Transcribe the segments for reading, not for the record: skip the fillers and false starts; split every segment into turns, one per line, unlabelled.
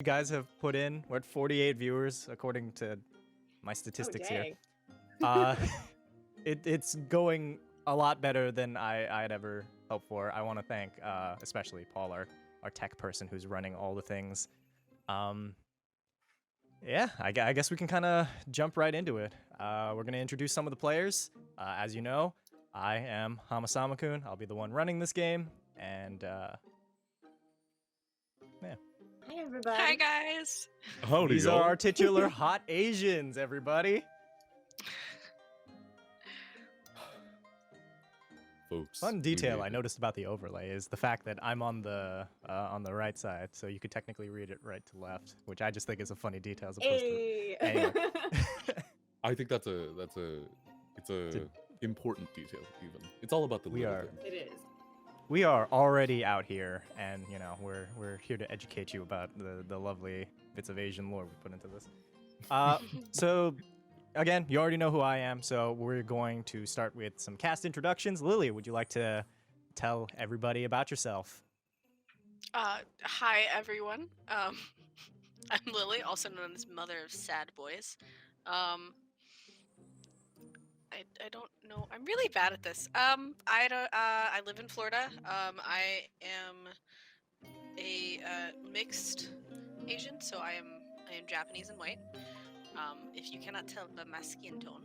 You guys have put in, we're at 48 viewers according to my statistics here.
Dang.
It's going a lot better than I'd ever hoped for. I want to thank especially Paul, our tech person who's running all the things. Yeah, I guess we can kind of jump right into it. We're going to introduce some of the players. As you know, I am Hamasama-kun. I'll be the one running this game. And, yeah.
Hi, everybody.
Hi, guys.
Howdy,
These
y'all.
are our titular hot Asians, everybody.
Folks.
Fun
we
detail
made
I
it.
noticed about the overlay is the fact that I'm on the right side, so you could technically read it right to left, which I just think is a funny detail as opposed
Hey.
to. Anyway.
I think it's a important detail. Even it's all about the
We
little
are-
things.
It is.
We are already out here, and you know we're here to educate you about the lovely bits of Asian lore we put into this. So again, you already know who I am, so we're going to start with some cast introductions. Lily, would you like to tell everybody about yourself?
Hi, everyone. I'm Lily, also known as Mother of Sad Boys. I don't know. I'm really bad at this. I live in Florida. I am a mixed Asian, so I am Japanese and white. If you cannot tell by my skin tone.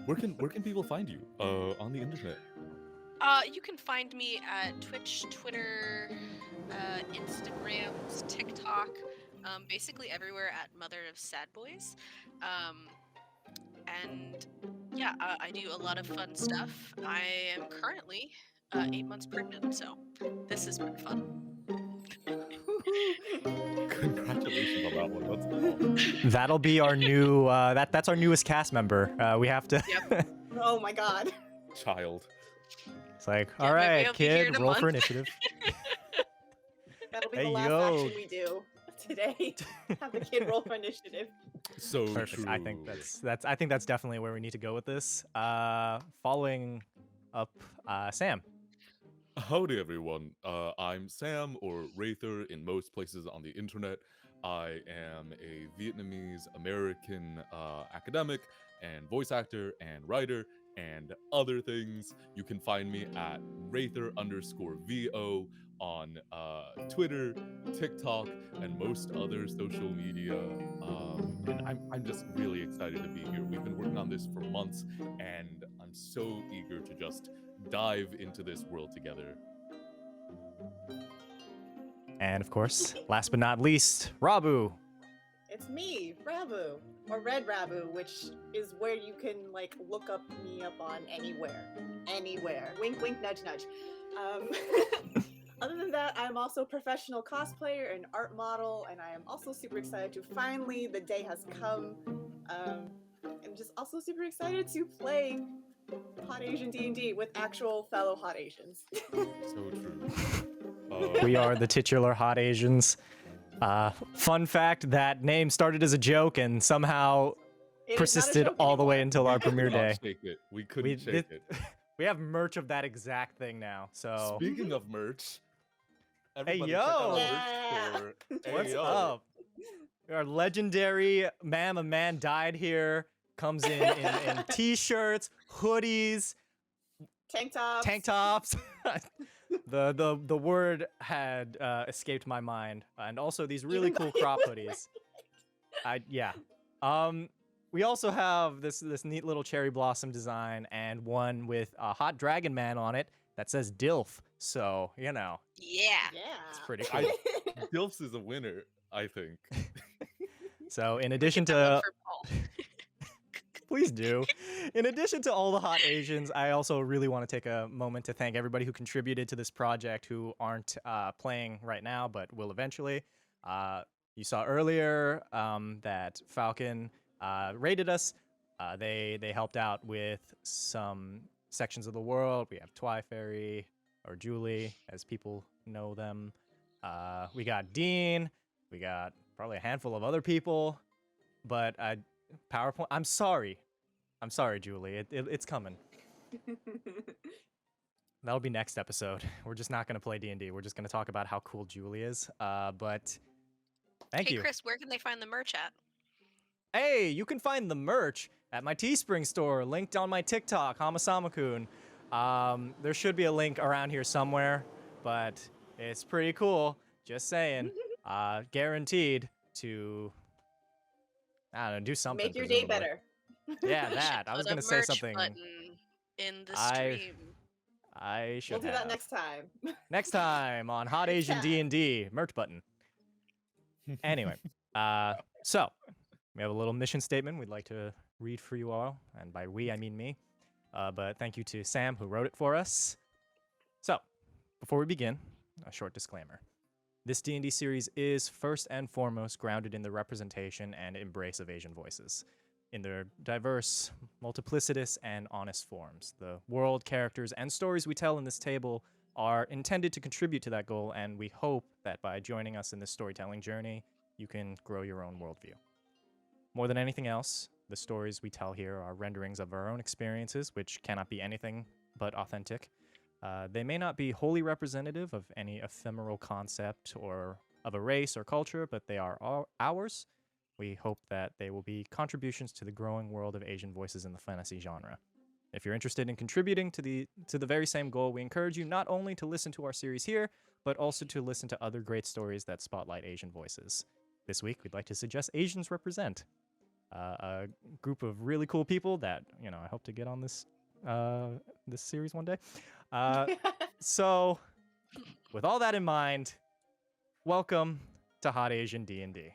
Where can people find you? On the internet.
You can find me at Twitch, Twitter, Instagrams, TikTok, basically everywhere at Mother of Sad Boys. And yeah, I do a lot of fun stuff. I am currently 8 months pregnant, so this has been fun.
Congratulations on that one. That's awesome.
That'll be our new. That's our newest cast member. We have to.
Yep.
Oh my god.
Child.
It's like,
Yeah,
all
maybe
right,
I'll be here in
kid,
a
roll for
month."
initiative.
That'll be
Hey,
the last
yo.
action we do today. Have the kid roll for initiative.
So
Perfect.
true.
I think that's definitely where we need to go with this. Following up, Sam.
Howdy, everyone. I'm Sam, or Rather in most places on the internet. I am a Vietnamese American academic and voice actor and writer and other things. You can find me at Rather_VO on Twitter, TikTok, and most other social media. And I'm just really excited to be here. We've been working on this for months, and I'm so eager to just dive into this world together.
And of course, last but not least, Rabu.
It's me, Rabu, or Red Rabu, which is where you can look me up on anywhere. Wink, wink, nudge, nudge. Other than that, I'm also a professional cosplayer and art model, and I am also super excited to finally the day has come. I'm just also super excited to play Hot Asian D&D with actual fellow Hot Asians.
So true.
We are the titular hot Asians. Fun fact: that name started as a joke and somehow
It is not a
persisted
joke
all the way
anymore.
until our
We could
premiere
not
day.
shake it. We couldn't
We
shake it.
We have merch of that exact thing now. So
Speaking of merch, everybody
yo!
check out our
Yeah.
merch store. Hey,
what's
yo.
up? Our legendary ma'am, a man died here. Comes in t-shirts, hoodies,
Tank tops.
tank tops. the word had escaped my mind, and also these really
Even
cool
though
crop
it was
hoodies. Yeah. We also have this neat little cherry blossom design and one with a hot dragon man on it that says DILF. So you know,
Yeah.
Yeah.
it's pretty cool.
Dilfs is a winner, I think.
So in
Get
addition
that one
to
for Paul.
please do. In addition to all the hot Asians, I also really want to take a moment to thank everybody who contributed to this project who aren't playing right now, but will eventually. You saw earlier that Falcon raided us. They helped out with some sections of the world. We have Twi Fairy, or Julie, as people know them. We got Dean. We got probably a handful of other people. But PowerPoint. I'm sorry, Julie. It's coming. that'll be next episode. We're just not gonna play D&D. We're just gonna talk about how cool Julie is. But thank
Hey,
you.
Chris, where can they find the merch at?
Hey, you can find the merch at my Teespring store, linked on my TikTok, Hamasama-kun. There should be a link around here somewhere, but it's pretty cool. Just saying. Guaranteed to, I don't know, do something.
Make your day
presumably.
better.
Yeah,
We should
that. I was
put a
gonna say
merch
something.
button in the
I
stream.
I should
We'll do
have.
that next time.
Next time on Hot
Next
Asian
time.
D&D merch button. Anyway, so we have a little mission statement we'd like to read for you all, and by we I mean me. But thank you to Sam who wrote it for us. So, before we begin, a short disclaimer. This D&D series is first and foremost grounded in the representation and embrace of Asian voices in their diverse, multiplicitous, and honest forms. The world, characters, and stories we tell in this table are intended to contribute to that goal, and we hope that by joining us in this storytelling journey, you can grow your own worldview. More than anything else, the stories we tell here are renderings of our own experiences, which cannot be anything but authentic. They may not be wholly representative of any ephemeral concept or of a race or culture, but they are all ours. We hope that they will be contributions to the growing world of Asian voices in the fantasy genre. If you're interested in contributing to the very same goal, we encourage you not only to listen to our series here, but also to listen to other great stories that spotlight Asian voices. This week, we'd like to suggest Asians Represent, a group of really cool people that, I hope to get on this series one day. So, with all that in mind, welcome to Hot Asian D&D.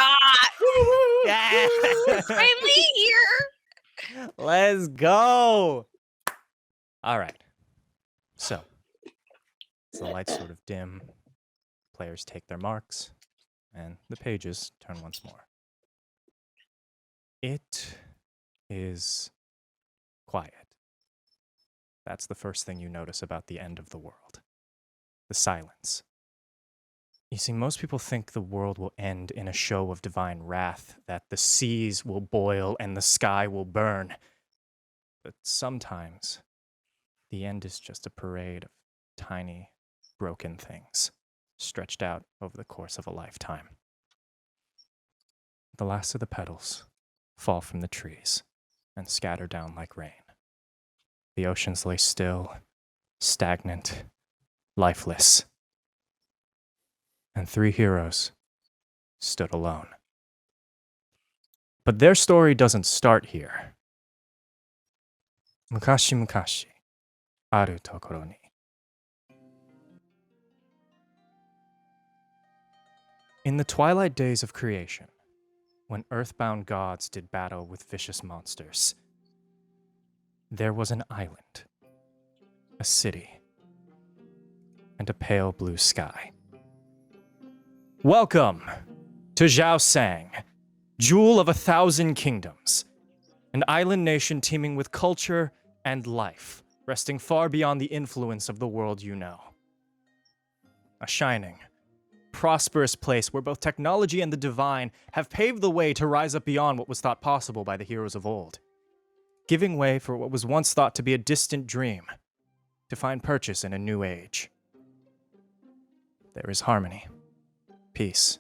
Ah,
Yeah!
finally here.
Let's go! All right. So, as the lights sort of dim, players take their marks, and the pages turn once more. It is quiet. That's the first thing you notice about the end of the world. The silence. You see, most people think the world will end in a show of divine wrath, that the seas will boil and the sky will burn. But sometimes, the end is just a parade of tiny, broken things, stretched out over the course of a lifetime. The last of the petals fall from the trees and scatter down like rain. The oceans lay still, stagnant, lifeless. And 3 heroes stood alone. But their story doesn't start here. Mukashi mukashi, aru tokoro ni. In the twilight days of creation, when earthbound gods did battle with vicious monsters, there was an island, a city, and a pale blue sky. Welcome to Zhaosang, jewel of 1,000 kingdoms, an island nation teeming with culture and life, resting far beyond the influence of the world you know. A shining, prosperous place where both technology and the divine have paved the way to rise up beyond what was thought possible by the heroes of old, giving way for what was once thought to be a distant dream, to find purchase in a new age. There is harmony, peace,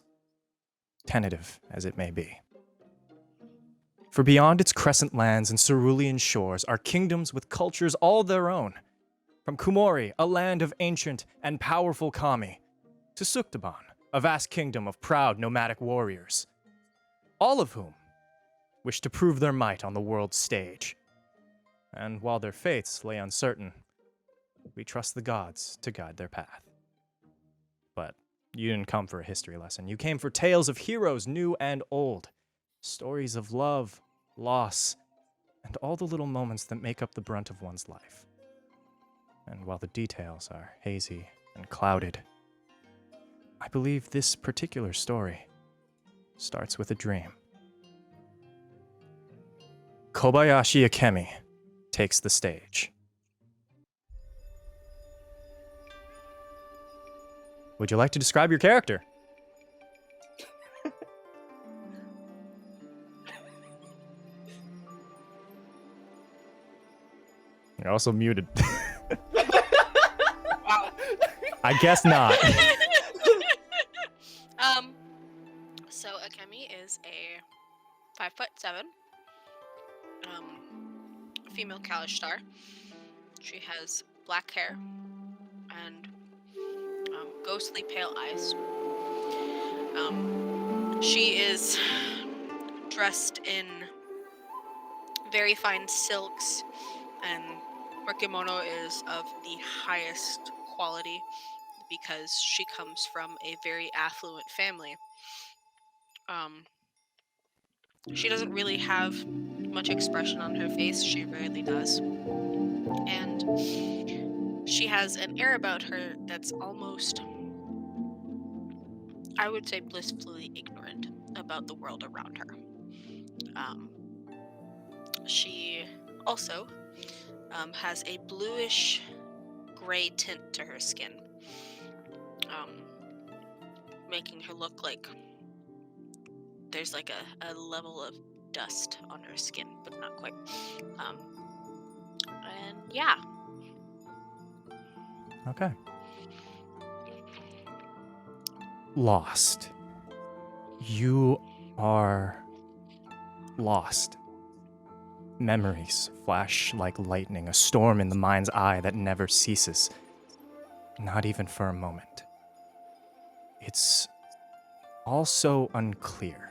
tentative as it may be. For beyond its crescent lands and cerulean shores are kingdoms with cultures all their own, from Kumori, a land of ancient and powerful kami, to Suktaban, a vast kingdom of proud nomadic warriors, all of whom wished to prove their might on the world's stage. And while their fates lay uncertain, we trust the gods to guide their path. But you didn't come for a history lesson. You came for tales of heroes new and old, stories of love, loss, and all the little moments that make up the brunt of one's life. And while the details are hazy and clouded, I believe this particular story starts with a dream. Kobayashi Akemi takes the stage. Would you like to describe your character? You're also muted.
Wow.
I guess not.
So Akemi is a 5'7", female Kalish She has black hair and ghostly pale eyes. She is dressed in very fine silks, and her kimono is of the highest quality because she comes from a very affluent family. She doesn't really have much expression on her face. She rarely does. And she has an air about her that's almost, I would say, blissfully ignorant about the world around her. She also has a bluish gray tint to her skin, making her look like there's like a level of dust on her skin, but not quite. And yeah.
Okay. Lost. You are lost. Memories flash like lightning, a storm in the mind's eye that never ceases, not even for a moment. It's all so unclear.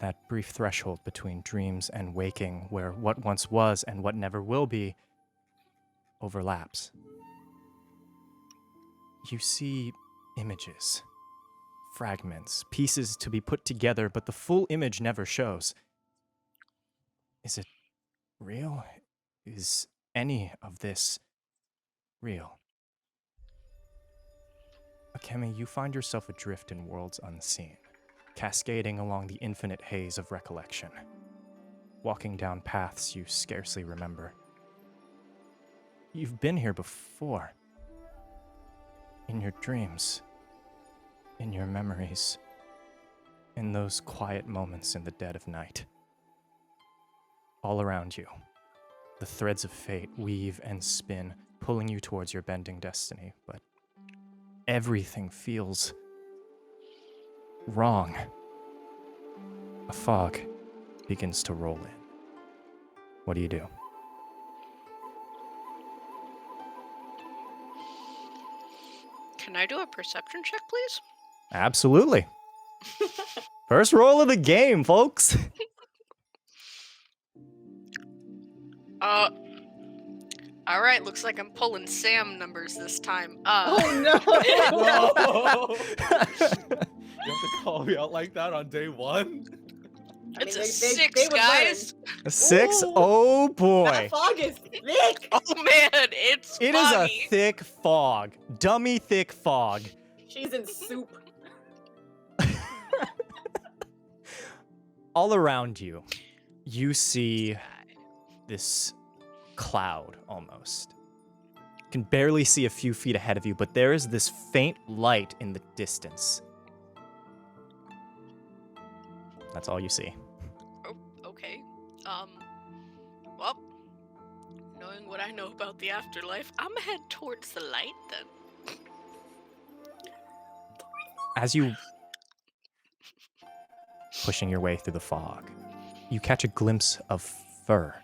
That brief threshold between dreams and waking, where what once was and what never will be overlaps. You see images, fragments, pieces to be put together, but the full image never shows. Is it real? Is any of this real? Akemi, you find yourself adrift in worlds unseen, cascading along the infinite haze of recollection, walking down paths you scarcely remember. You've been here before. In your dreams, in your memories, in those quiet moments in the dead of night. All around you, the threads of fate weave and spin, pulling you towards your bending destiny, but everything feels wrong. A fog begins to roll in. What do you do?
Can I do a perception check, please?
Absolutely. First roll of the game, folks.
All right, looks like I'm pulling Sam numbers this time.
Oh no!
No! You have to call me out like that on day one?
It's
I mean,
a 6,
they would
guys.
A 6?
Ooh.
Oh boy.
That fog is thick!
Oh man, it's
It is a
foggy.
thick fog. Dummy thick fog.
She's in soup.
All around you, you see this cloud almost. You can barely see a few feet ahead of you, but there is this faint light in the distance. That's all you see.
Oh, okay. Well, knowing what I know about the afterlife, I'm gonna head towards the light then.
As you pushing your way through the fog, you catch a glimpse of fur.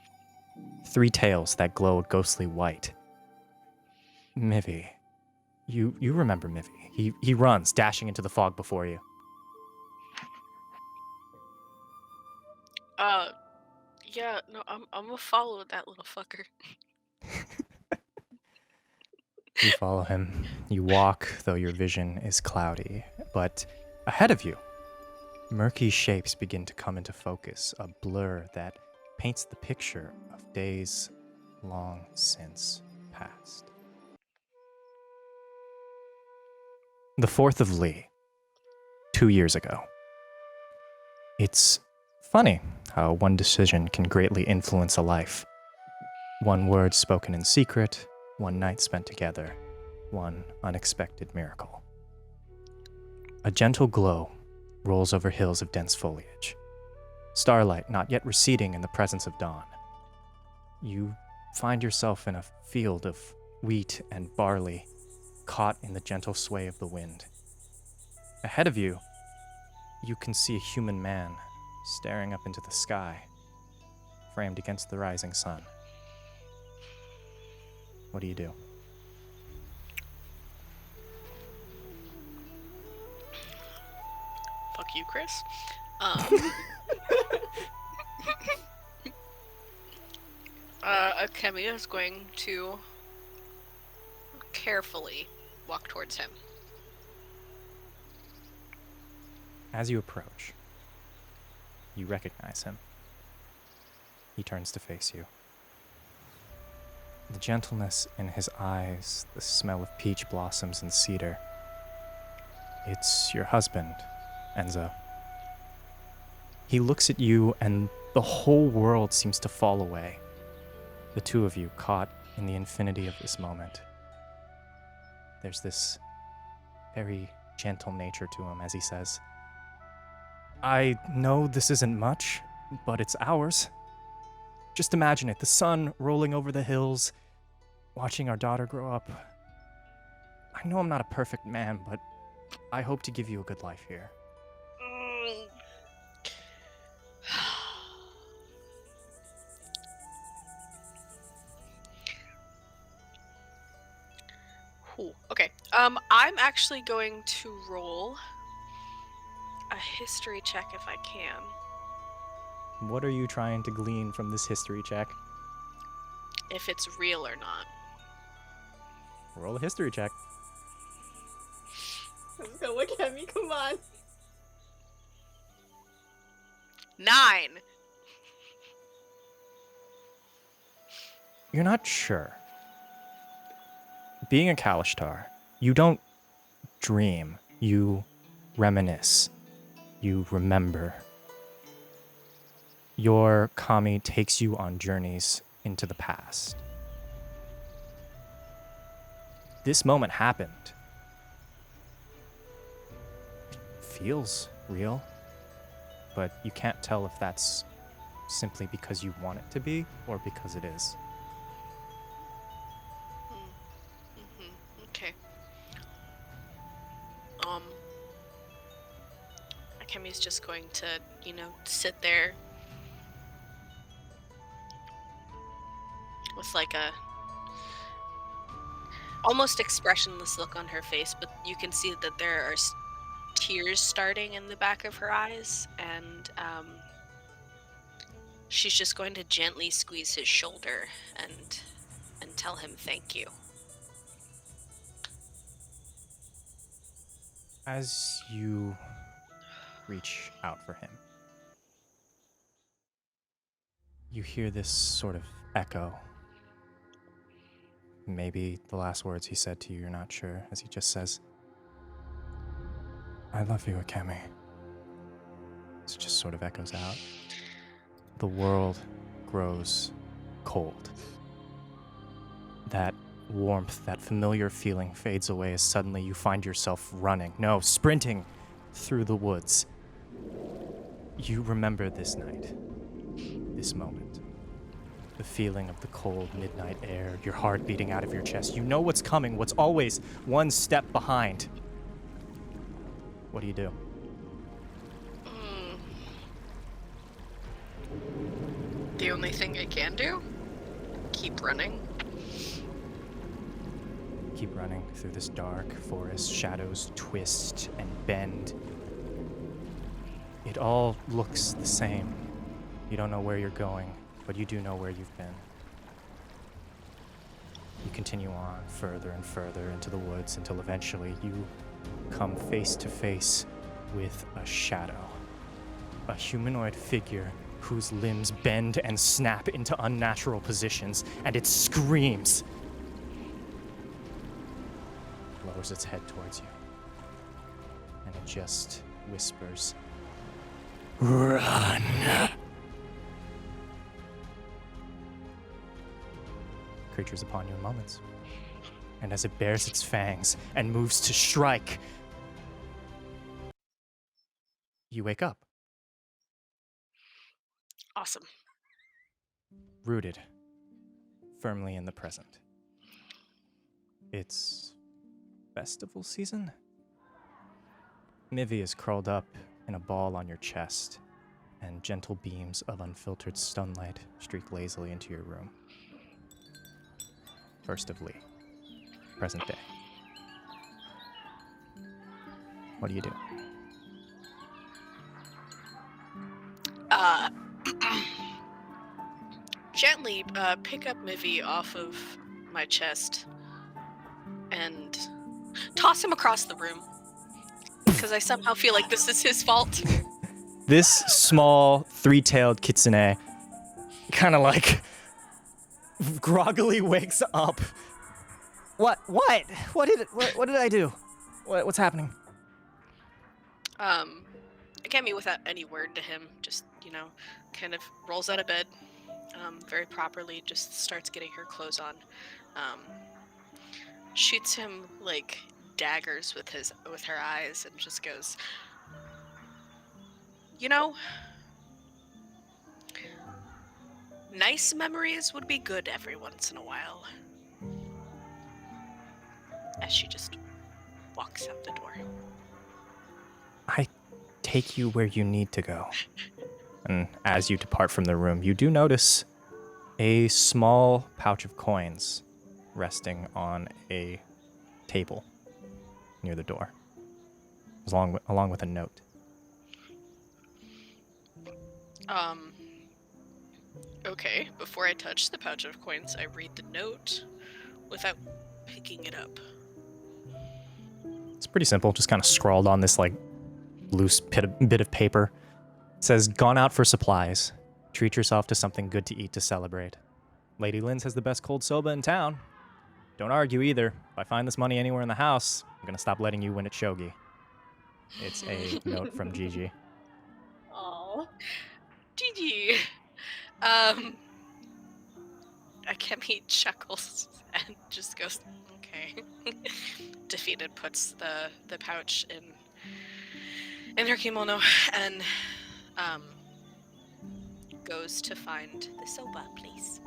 3 tails that glow ghostly white. Mivy. You remember Mivy. He runs, dashing into the fog before you.
Yeah, no, I'm gonna follow that little fucker.
You follow him. You walk, though your vision is cloudy. But ahead of you, murky shapes begin to come into focus, a blur that paints the picture of days long since past. The 4th of Lee, 2 years ago. It's funny how one decision can greatly influence a life. One word spoken in secret, one night spent together, one unexpected miracle. A gentle glow rolls over hills of dense foliage. Starlight not yet receding in the presence of dawn. You find yourself in a field of wheat and barley, caught in the gentle sway of the wind. Ahead of you, you can see a human man staring up into the sky, framed against the rising sun. What do you do?
Fuck you, Chris. Akemi is going to carefully walk towards him.
As you approach, you recognize him. He turns to face you. The gentleness in his eyes, the smell of peach blossoms and cedar. It's your husband, Enzo. He looks at you and the whole world seems to fall away. The two of you caught in the infinity of this moment. There's this very gentle nature to him as he says, I know this isn't much, but it's ours. Just imagine it, the sun rolling over the hills, watching our daughter grow up. I know I'm not a perfect man, but I hope to give you a good life here.
Okay. I'm actually going to roll a history check if I can.
What are you trying to glean from this history check?
If it's real or not.
Roll a history check.
Let's go look at me, come on.
9.
You're not sure. Being a Kalishtar, you don't dream, you reminisce, you remember. Your kami takes you on journeys into the past. This moment happened. It feels real, but you can't tell if that's simply because you want it to be or because it is.
Okay. Akemi's just going to, sit there with like a almost expressionless look on her face, but you can see that there are tears starting in the back of her eyes, and she's just going to gently squeeze his shoulder and tell him thank you.
As you reach out for him, you hear this sort of echo. Maybe the last words he said to you, you're not sure, as he just says, I love you, Akemi. It just sort of echoes out. The world grows cold. That warmth, that familiar feeling fades away as suddenly you find yourself running, sprinting through the woods. You remember this night, this moment. The feeling of the cold midnight air, your heart beating out of your chest. You know what's coming, what's always one step behind. What do you do?
The only thing I can do? Keep running.
Keep running through this dark forest. Shadows twist and bend. It all looks the same. You don't know where you're going. but you do know where you've been. You continue on further and further into the woods until eventually you come face to face with a shadow. A humanoid figure whose limbs bend and snap into unnatural positions, and it screams. Lowers its head towards you, and it just whispers, "Run!" Creature's upon you in moments. And as it bares its fangs and moves to strike, you wake up,
Awesome.
rooted firmly in the present. It's festival season? Mivy is curled up in a ball on your chest, and gentle beams of unfiltered sunlight streak lazily into your room. First of Lee, present day. What do you do?
Gently pick up Mivy off of my chest and toss him across the room. Because I somehow feel like this is his fault.
This small, three-tailed kitsune kind of like groggily wakes up. What did I do? What's happening?
Again, without any word to him, just, kind of rolls out of bed very properly, just starts getting her clothes on. Shoots him like daggers with her eyes and just goes, nice memories would be good every once in a while. As she just walks out the door.
I take you where you need to go. And as you depart from the room, you do notice a small pouch of coins resting on a table near the door, along with a note.
Okay, before I touch the pouch of coins, I read the note without picking it up.
It's pretty simple, just kind of scrawled on this loose bit of paper. It says, "Gone out for supplies. Treat yourself to something good to eat to celebrate. Lady Lynn's has the best cold soba in town. Don't argue either. If I find this money anywhere in the house, I'm gonna stop letting you win at shogi." It's a note from Gigi.
Aww.
GG. Akemi chuckles and just goes, okay. Defeated puts the pouch in her kimono and goes to find the soba place.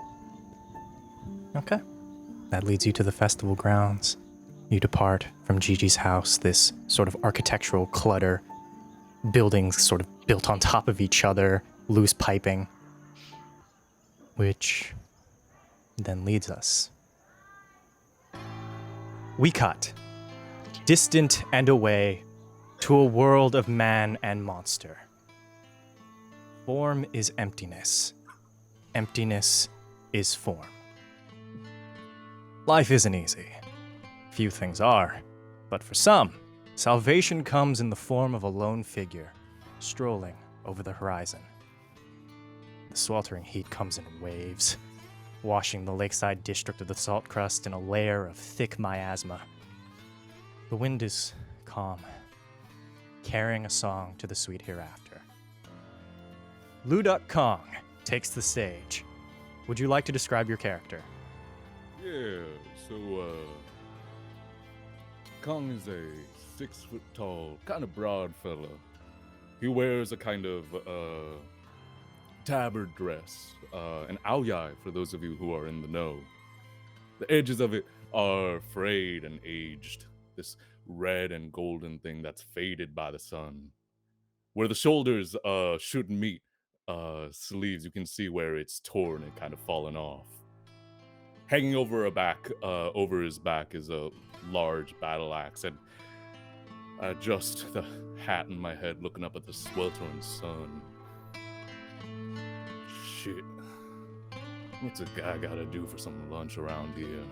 Okay. That leads you to the festival grounds. You depart from Gigi's house, this sort of architectural clutter, buildings sort of built on top of each other, loose piping, which then leads us. We cut, distant and away, to a world of man and monster. Form is emptiness. Emptiness is form. Life isn't easy. Few things are, but for some, salvation comes in the form of a lone figure, strolling over the horizon. The sweltering heat comes in waves, washing the lakeside district of the Salt Crust in a layer of thick miasma. The wind is calm, carrying a song to the sweet hereafter. Luduk Kong takes the stage. Would you like to describe your character?
Yeah, so, Kong is a 6-foot-tall, kind of broad fella. He wears a kind of, tabard dress, an aoyai for those of you who are in the know. The edges of it are frayed and aged, this red and golden thing that's faded by the sun. Where the shoulders, should meet, sleeves, you can see where it's torn and kind of fallen off. Hanging over his back is a large battle axe, and I adjust the hat in my head, looking up at the sweltering sun. Shit. What's a guy gotta do for some lunch around here?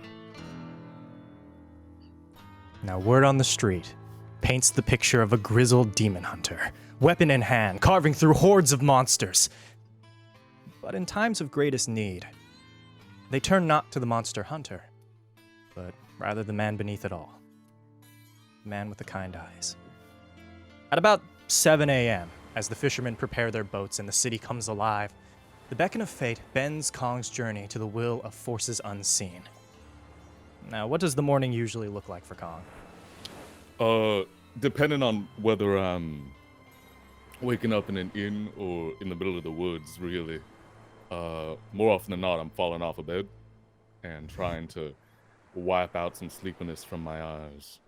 Now, word on the street paints the picture of a grizzled demon hunter, weapon in hand, carving through hordes of monsters. But in times of greatest need, they turn not to the monster hunter, but rather the man beneath it all. The man with the kind eyes. At about 7 a.m., as the fishermen prepare their boats and the city comes alive, the beacon of fate bends Kong's journey to the will of forces unseen. Now, what does the morning usually look like for Kong?
Depending on whether I'm waking up in an inn or in the middle of the woods, really. More often than not, I'm falling off of bed and trying to wipe out some sleepiness from my eyes.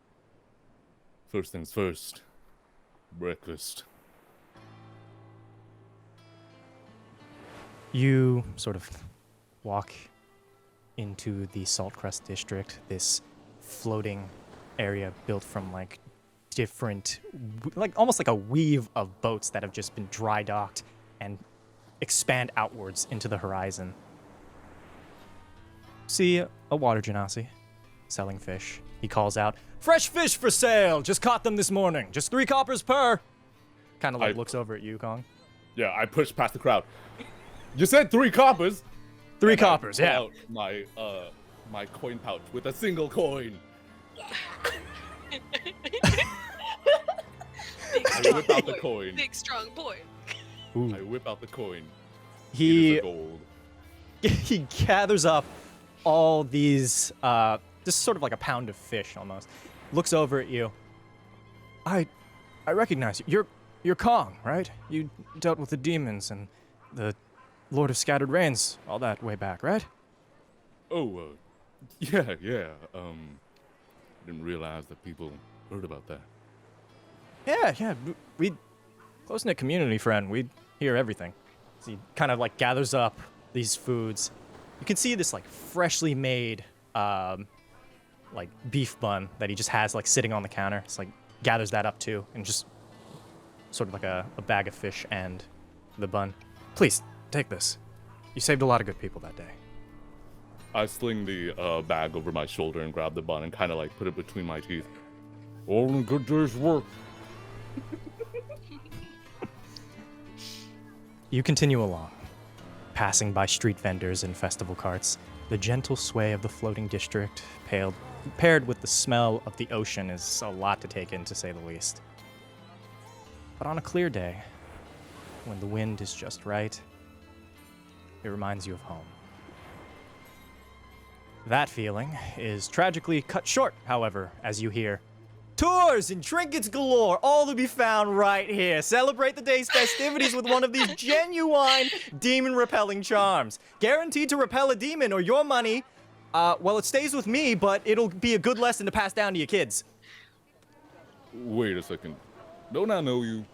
First things first, breakfast.
You sort of walk into the Saltcrest district, this floating area built from like different, like almost like a weave of boats that have just been dry docked and expand outwards into the horizon. See a water genasi selling fish. He calls out, "Fresh fish for sale! Just caught them this morning. Just 3 coppers per!" Kind of like looks over at you, Kong.
Yeah, I pushed past the crowd. You said 3 coppers?
3 coppers,
I
yeah.
pull out my coin pouch with a single coin. I whip out the coin.
Big strong boy.
Ooh.
I whip out the coin.
He
It is a gold.
he gathers up all these, this is sort of like a pound of fish almost. Looks over at you. I recognize you. You're Kong, right? You dealt with the demons and the Lord of Scattered Rains all that way back, right?
Oh, yeah. Didn't realize that people heard about that.
Yeah. We close-knit community, friend. We hear everything. So he kind of like gathers up these foods. You can see this like freshly made like beef bun that he just has like sitting on the counter. It's like gathers that up too and just sort of like a bag of fish and the bun. Please, take this. You saved a lot of good people that day.
I sling the bag over my shoulder and grab the bun and kind of like put it between my teeth. All in a good day's work.
You continue along, passing by street vendors and festival carts. The gentle sway of the floating district, paired with the smell of the ocean, is a lot to take in, to say the least. But on a clear day, when the wind is just right, it reminds you of home. That feeling is tragically cut short, however, as you hear, "Tours and trinkets galore, all to be found right here. Celebrate the day's festivities with one of these genuine demon-repelling charms. Guaranteed to repel a demon or your money, well, it stays with me, but it'll be a good lesson to pass down to your kids."
Wait a second. Don't I know you?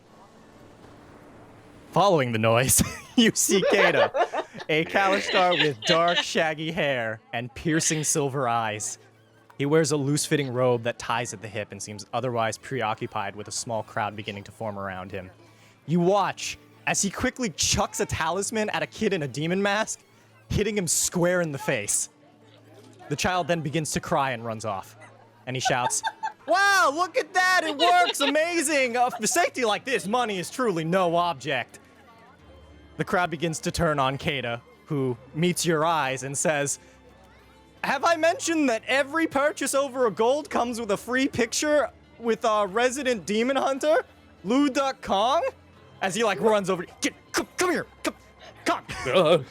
Following the noise, you see Kata, a Kalishtar with dark, shaggy hair and piercing silver eyes. He wears a loose-fitting robe that ties at the hip and seems otherwise preoccupied with a small crowd beginning to form around him. You watch as he quickly chucks a talisman at a kid in a demon mask, hitting him square in the face. The child then begins to cry and runs off. And he shouts, "Wow, look at that! It works! Amazing! For safety like this, money is truly no object." The crowd begins to turn on Kata, who meets your eyes and says, "Have I mentioned that every purchase over a gold comes with a free picture with our resident demon hunter, Lou Duck Kong?" As he like runs over, come here, come.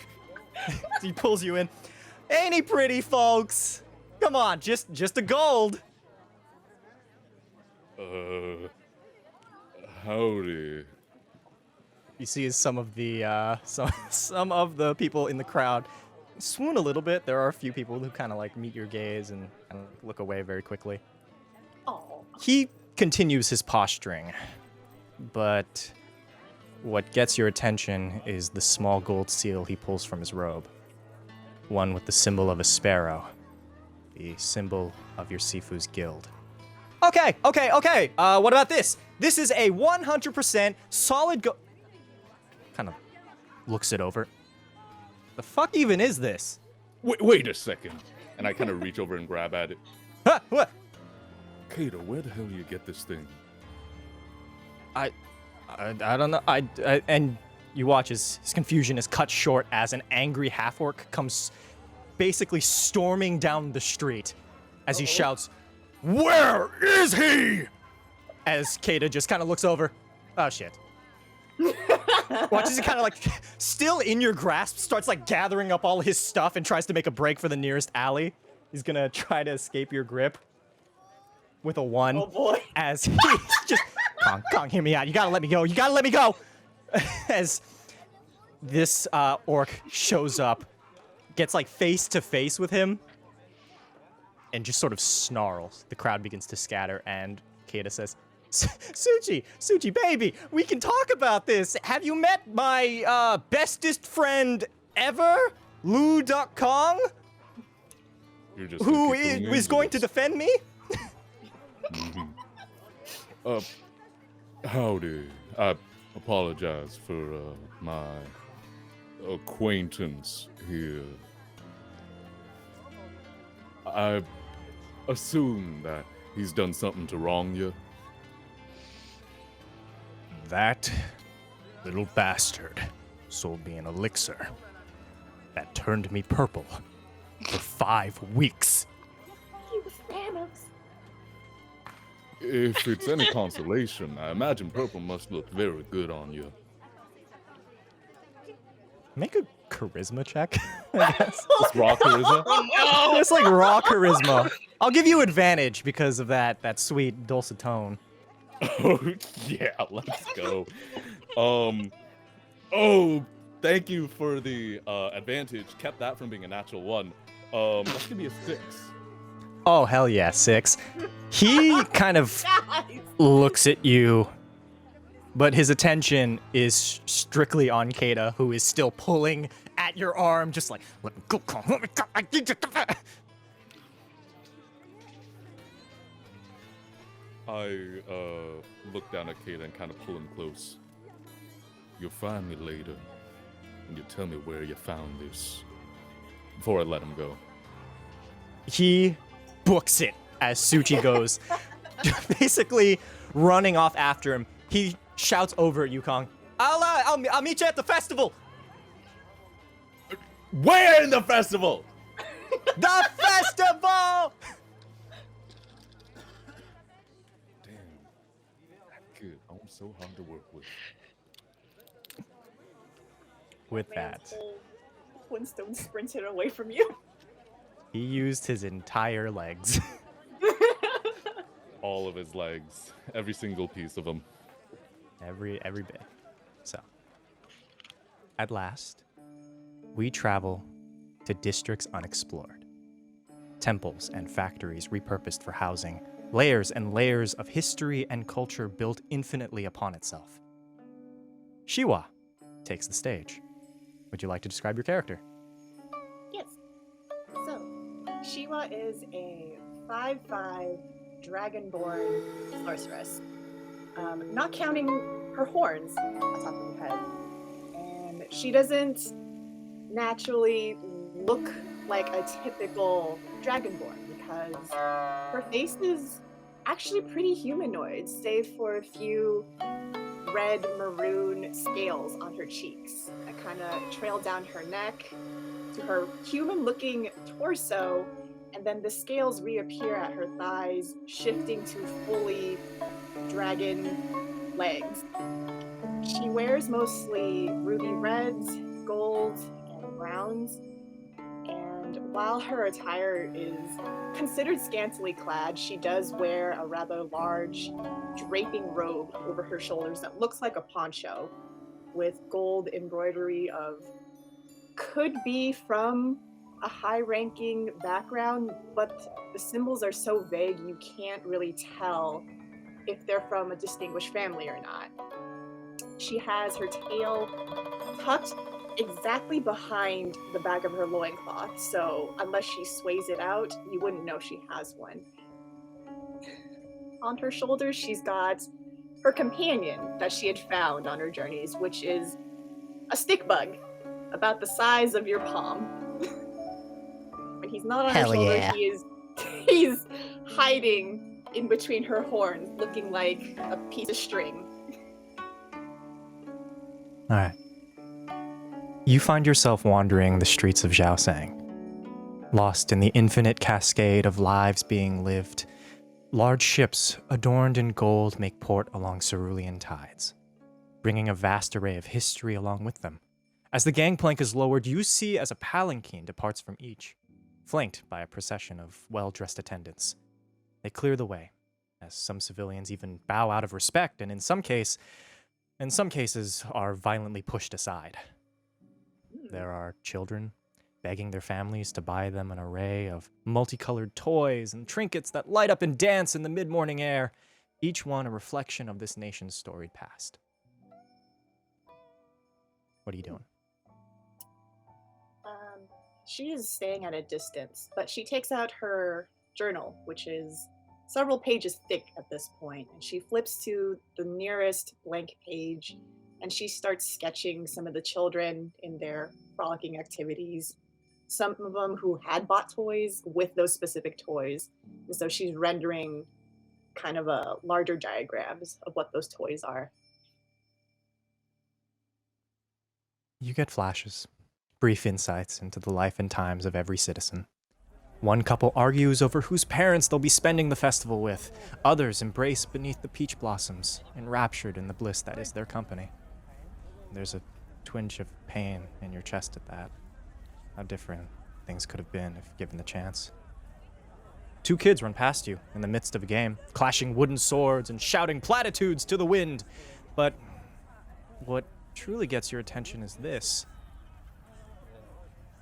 He pulls you in. "Ain't he pretty, folks? Come on, just a gold."
Howdy.
You see some of the some of the people in the crowd swoon a little bit. There are a few people who kind of like meet your gaze and kind of look away very quickly.
Oh.
He continues his posturing, but what gets your attention is the small gold seal he pulls from his robe. One with the symbol of a sparrow, the symbol of your Sifu's guild. Okay. What about this? This is a 100% solid gold. Kind of looks it over. The fuck even is this?
Wait a second. And I kind of reach over and grab at it.
Huh, what?
Kato, where the hell do you get this thing?
I don't know. And you watch his confusion is cut short as an angry half-orc comes basically storming down the street as he shouts, "Where is he?" As Kata just kind of looks over. Oh, shit. Watches it kind of like, still in your grasp, starts like gathering up all his stuff and tries to make a break for the nearest alley. He's gonna try to escape your grip with a 1.
Oh boy.
As he's just, Kong, hear me out. You gotta let me go. You gotta let me go. As this orc shows up, gets like face to face with him, and just sort of snarls. The crowd begins to scatter, and Kata says, Suchi, baby, we can talk about this. Have you met my bestest friend ever, Lu.Kong,
You're just
who
gonna keep going
is
into
going to
this.
defend me?
Howdy. I apologize for my acquaintance here. I assume that he's done something to wrong you.
That little bastard sold me an elixir that turned me purple for 5 weeks.
He was Thanos.
If it's any consolation, I imagine purple must look very good on you.
Make a charisma check, I guess.
This raw charisma?
Oh
It's like raw charisma. I'll give you advantage because of that sweet dulcet tone.
Oh, yeah, let's go. Oh, thank you for the advantage. Kept that from being a natural 1. That's gonna be a 6.
Oh, hell yeah, 6. He kind of
Guys.
looks at you, but his attention is strictly on Kata, who is still pulling at your arm, just like, let me go, Kong, let me go, I need you to...
I look down at Kata and kind of pull him close. You'll find me later, and you tell me where you found this. Before I let him go.
He books it as Suchi goes, basically running off after him. He shouts over at you, Kong, I'll meet you at the festival.
Where in the festival?
The festival!
Damn, that kid, I'm so hard to work with.
With
Man's
that,
whole Flintstone sprinted away from you.
he used his entire legs.
All of his legs, every single piece of them.
Every bit. So, at last, we travel to districts unexplored. Temples and factories repurposed for housing. Layers and layers of history and culture built infinitely upon itself. Shiwa takes the stage. Would you like to describe your character?
Yes. So, Shiwa is a 5'5" dragonborn sorceress. Not counting her horns on top of her head. And she doesn't naturally look like a typical dragonborn because her face is actually pretty humanoid, save for a few red maroon scales on her cheeks that kind of trail down her neck to her human-looking torso, and then the scales reappear at her thighs, shifting to fully dragon legs. She wears mostly ruby reds, gold, and browns, and while her attire is considered scantily clad, she does wear a rather large draping robe over her shoulders that looks like a poncho with gold embroidery of could be from a high-ranking background, but the symbols are so vague you can't really tell if they're from a distinguished family or not. She has her tail tucked exactly behind the back of her loincloth, so unless she sways it out, you wouldn't know she has one. On her shoulders, she's got her companion that she had found on her journeys, which is a stick bug. about the size of your palm. When he's not on
Hell
her shoulder,
yeah.
he's hiding in between her horns, looking like a piece of string.
All right. You find yourself wandering the streets of Zhaosang, lost in the infinite cascade of lives being lived. Large ships adorned in gold make port along cerulean tides, bringing a vast array of history along with them. As the gangplank is lowered, you see as a palanquin departs from each, flanked by a procession of well-dressed attendants. They clear the way, as some civilians even bow out of respect, and in some cases are violently pushed aside. There are children begging their families to buy them an array of multicolored toys and trinkets that light up and dance in the mid-morning air, each one a reflection of this nation's storied past. What are you doing?
She is staying at a distance, but she takes out her journal, which is several pages thick at this point, and she flips to the nearest blank page, and she starts sketching some of the children in their frolicking activities. Some of them who had bought toys with those specific toys, and so she's rendering kind of a larger diagrams of what those toys are.
You get flashes, brief insights into the life and times of every citizen. One couple argues over whose parents they'll be spending the festival with. Others embrace beneath the peach blossoms, enraptured in the bliss that is their company. There's a twinge of pain in your chest at that. How different things could have been if given the chance. Two kids run past you in the midst of a game, clashing wooden swords and shouting platitudes to the wind. But what truly gets your attention is this.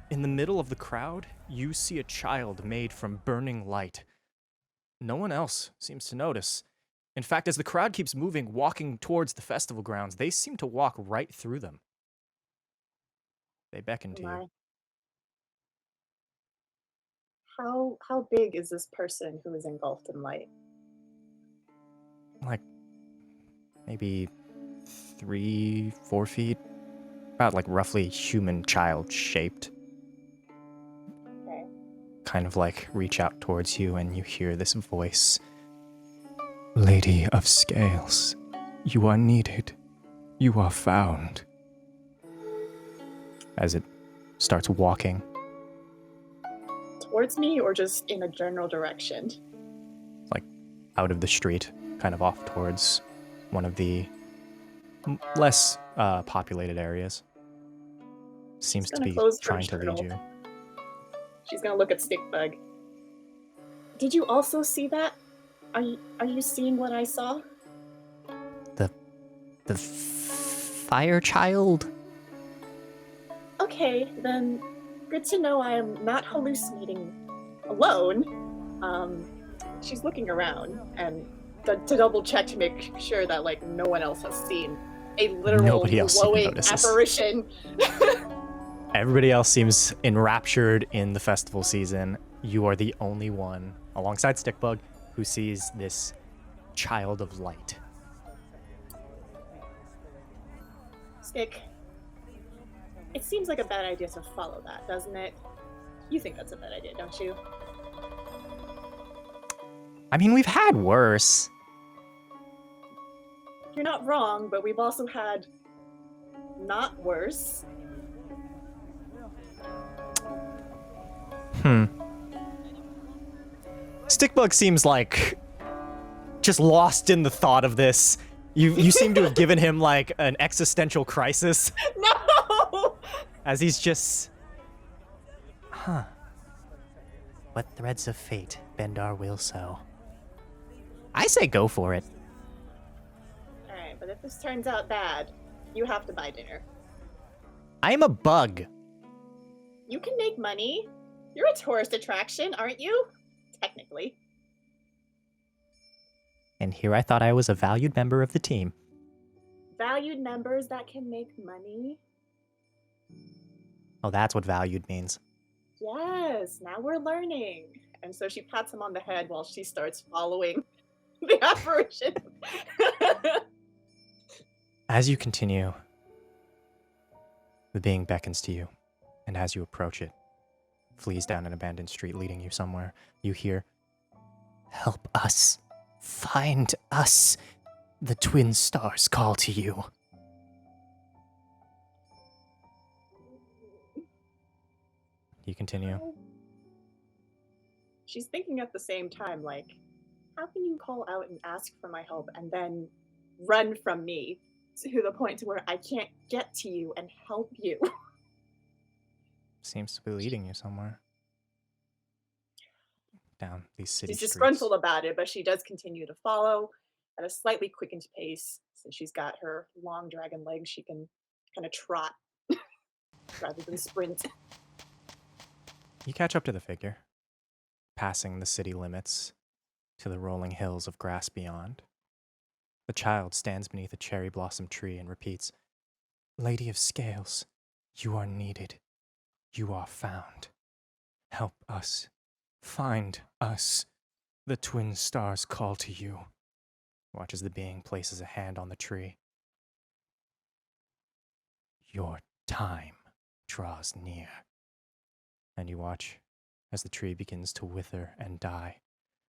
In the middle of the crowd, you see a child made from burning light. No one else seems to notice. In fact, as the crowd keeps moving, walking towards the festival grounds, they seem to walk right through them. They beckon to you.
How big is this person who is engulfed in light?
Like, maybe 3-4 feet. About like roughly human child shaped.
Okay.
Kind of like reach out towards you and you hear this voice. Lady of Scales, you are needed. You are found. As it starts walking.
Towards me or just in a general direction?
Like out of the street, kind of off towards one of the less populated areas. Seems to be trying to lead you.
She's gonna look at Stickbug. Did you also see that? Are you seeing what I saw?
The fire child?
Okay, then good to know I am not hallucinating alone. She's looking around and to double check to make sure that like no one else has seen a literal glowing apparition.
Everybody else seems enraptured in the festival season. You are the only one, alongside Stickbug, who sees this child of light.
Stick, it seems like a bad idea to follow that, doesn't it? You think that's a bad idea, don't you?
I mean, we've had worse.
You're not wrong, but we've also had not worse.
Stickbug seems like just lost in the thought of this. You seem to have given him like an existential crisis.
No!
As he's just... What threads of fate bend our will so? I say go for it.
Alright, but if this turns out bad, you have to buy dinner.
I'm a bug.
You can make money. You're a tourist attraction, aren't you? Technically.
And here I thought I was a valued member of the team.
Valued members that can make money?
Oh, that's what valued means.
Yes, now we're learning. And so she pats him on the head while she starts following the apparition.
As you continue, The being beckons to you, and as you approach it, flees down an abandoned street leading you somewhere. You hear, "Help us. Find us. The twin stars call to you." You continue.
She's thinking at the same time, like, how can you call out and ask for my help and then run from me to the point to where I can't get to you and help you?
Seems to be leading you somewhere. Down these city
She's
streets.
disgruntled about it, but she does continue to follow at a slightly quickened pace. Since she's got her long dragon legs, she can kind of trot rather than sprint.
You catch up to the figure, passing the city limits to the rolling hills of grass beyond. The child stands beneath a cherry blossom tree and repeats, "Lady of Scales, you are needed. You are found. Help us. Find us. The twin stars call to you." Watch as the being places a hand on the tree. "Your time draws near." And you watch as the tree begins to wither and die,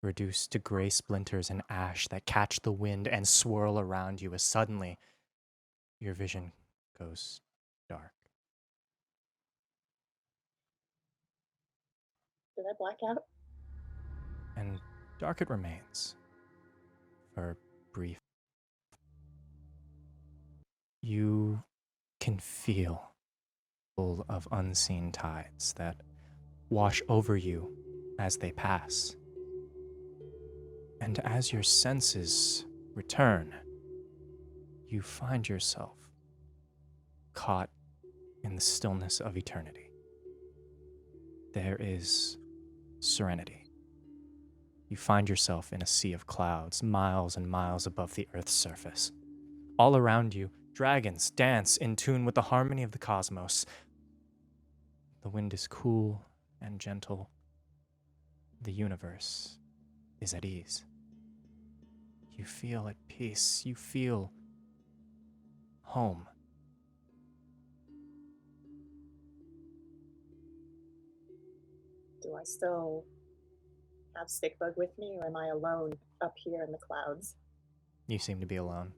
reduced to gray splinters and ash that catch the wind and swirl around you as suddenly your vision goes dark.
Did I black out?
And dark it remains for brief. You can feel full of unseen tides that wash over you as they pass. And as your senses return, you find yourself caught in the stillness of eternity. There is serenity. You find yourself in a sea of clouds, miles and miles above the Earth's surface. All around you, dragons dance in tune with the harmony of the cosmos. The wind is cool and gentle. The universe is at ease. You feel at peace. You feel home.
Do I still have Stickbug with me, or am I alone up here in the clouds?
You seem to be alone.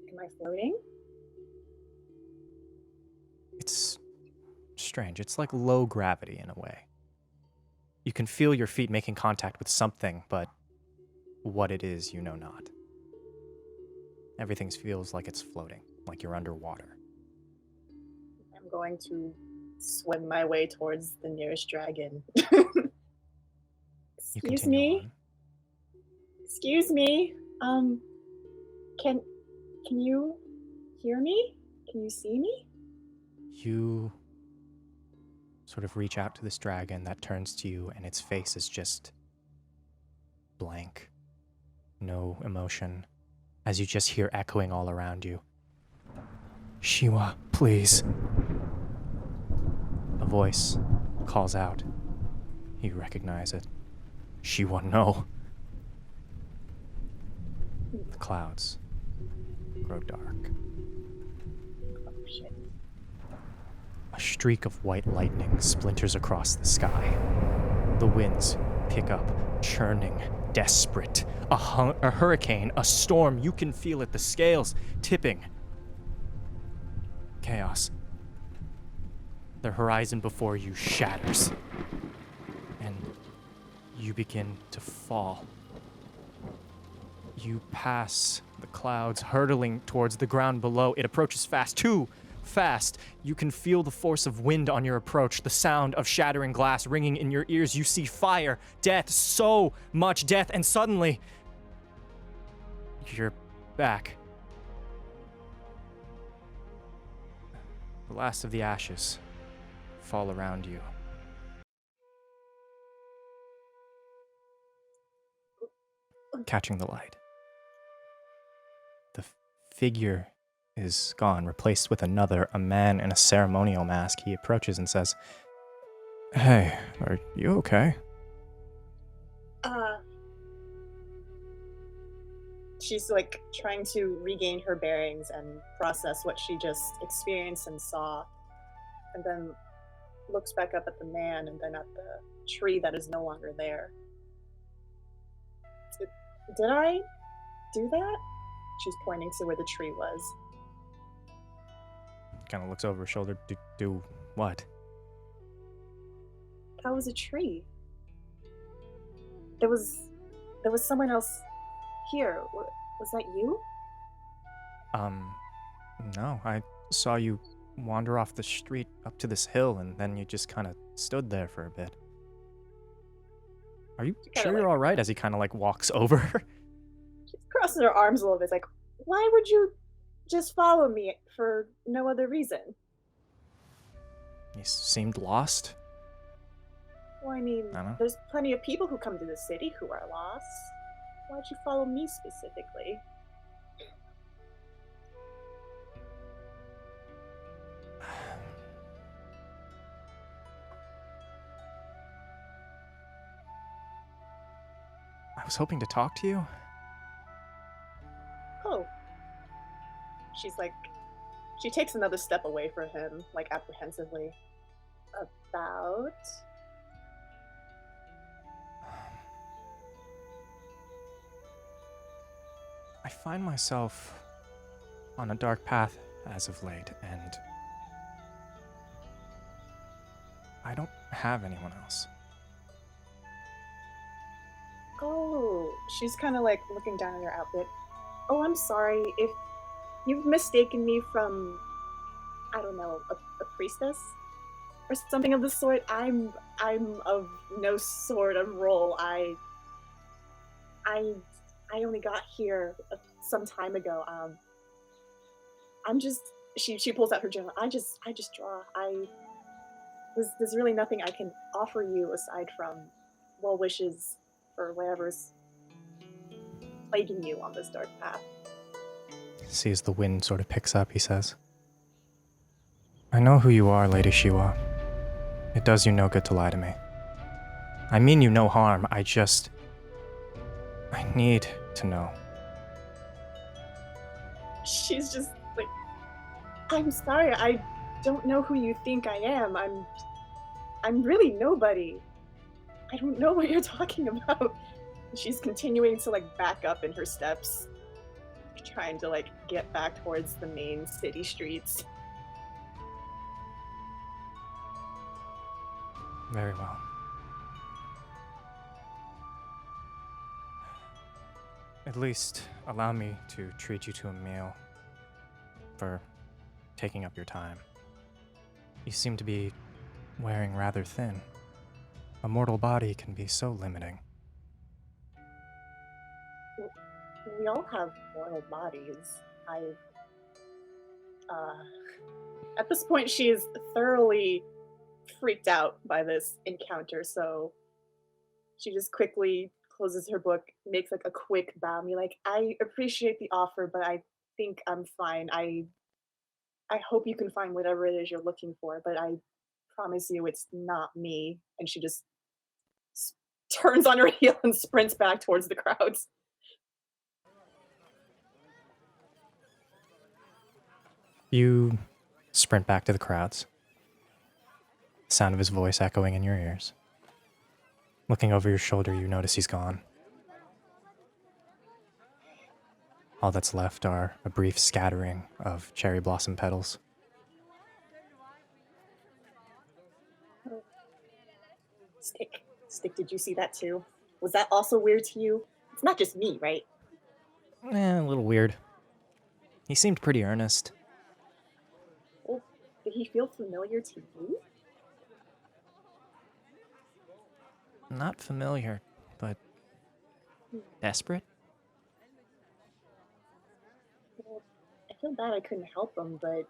Am I floating?
It's strange. It's like low gravity in a way. You can feel your feet making contact with something, but what it is, you know not. Everything feels like it's floating, like you're underwater.
I'm going to swim my way towards the nearest dragon.
You
Excuse
continue
me?
on.
Excuse me. Can you hear me? Can you see me?
You sort of reach out to this dragon that turns to you, and its face is just blank. No emotion, as you just hear echoing all around you. "Shiwa, please." A voice calls out. You recognize it. "Shiwa, no." The clouds grow dark.
Oh shit.
A streak of white lightning splinters across the sky. The winds pick up, churning, desperate. A hurricane, a storm, you can feel it, the scales tipping. Chaos. The horizon before you shatters, and you begin to fall. You pass the clouds, hurtling towards the ground below. It approaches fast, too fast. You can feel the force of wind on your approach, the sound of shattering glass ringing in your ears. You see fire, death, so much death, and suddenly, you're back. The last of the ashes fall around you. Catching the light. The figure is gone, replaced with another, a man in a ceremonial mask. He approaches and says, "Hey, are you okay?"
she's like trying to regain her bearings and process what she just experienced and saw, and then looks back up at the man and then at the tree that is no longer there. Did I do that? She's pointing to where the tree was.
Kind of looks over her shoulder. Do what?
That was a tree. There was someone else here. Was that you?
No. I saw you wander off the street up to this hill, and then you just kind of stood there for a bit. Are you
Kinda
sure
like-
you're all right? As he kind of like walks over her.
She crosses her arms a little bit. It's like, why would you just follow me for no other reason?
You seemed lost.
Well, I mean,
I know.
there's plenty of people who come to the city who are lost. Why'd you follow me specifically?
I was hoping to talk to you.
Oh. She's like, she takes another step away from him, like apprehensively. About?
I find myself on a dark path as of late, and I don't have anyone else.
Oh, she's kind of like looking down at her outfit. Oh, I'm sorry if you've mistaken me from, I don't know, a priestess or something of the sort. I'm of no sort of role. I only got here some time ago. I'm just. She pulls out her journal. I just draw. There's really nothing I can offer you aside from well wishes or whatever's plaguing you on this dark path.
See as the wind sort of picks up, he says, I know who you are, Lady Shiwa. It does you no good to lie to me. I mean you no harm, I need to know.
She's just like, I'm sorry, I don't know who you think I am. I'm really nobody. I don't know what you're talking about. She's continuing to like back up in her steps, trying to like get back towards the main city streets.
Very well. At least allow me to treat you to a meal for taking up your time. You seem to be wearing rather thin. A mortal body can be so limiting.
We all have mortal bodies. At this point, she is thoroughly freaked out by this encounter, so she just quickly closes her book, makes like a quick bow, and be like, I appreciate the offer, but I think I'm fine. I hope you can find whatever it is you're looking for, but I promise you it's not me. And she just turns on her heel and sprints back towards the crowds.
You sprint back to the crowds, the sound of his voice echoing in your ears. Looking over your shoulder, you notice he's gone. All that's left are a brief scattering of cherry blossom petals.
Stick, did you see that too? Was that also weird to you? It's not just me, right?
A little weird. He seemed pretty earnest.
Oh, did he feel familiar to you?
Not familiar, but desperate?
Well, I feel bad I couldn't help him, but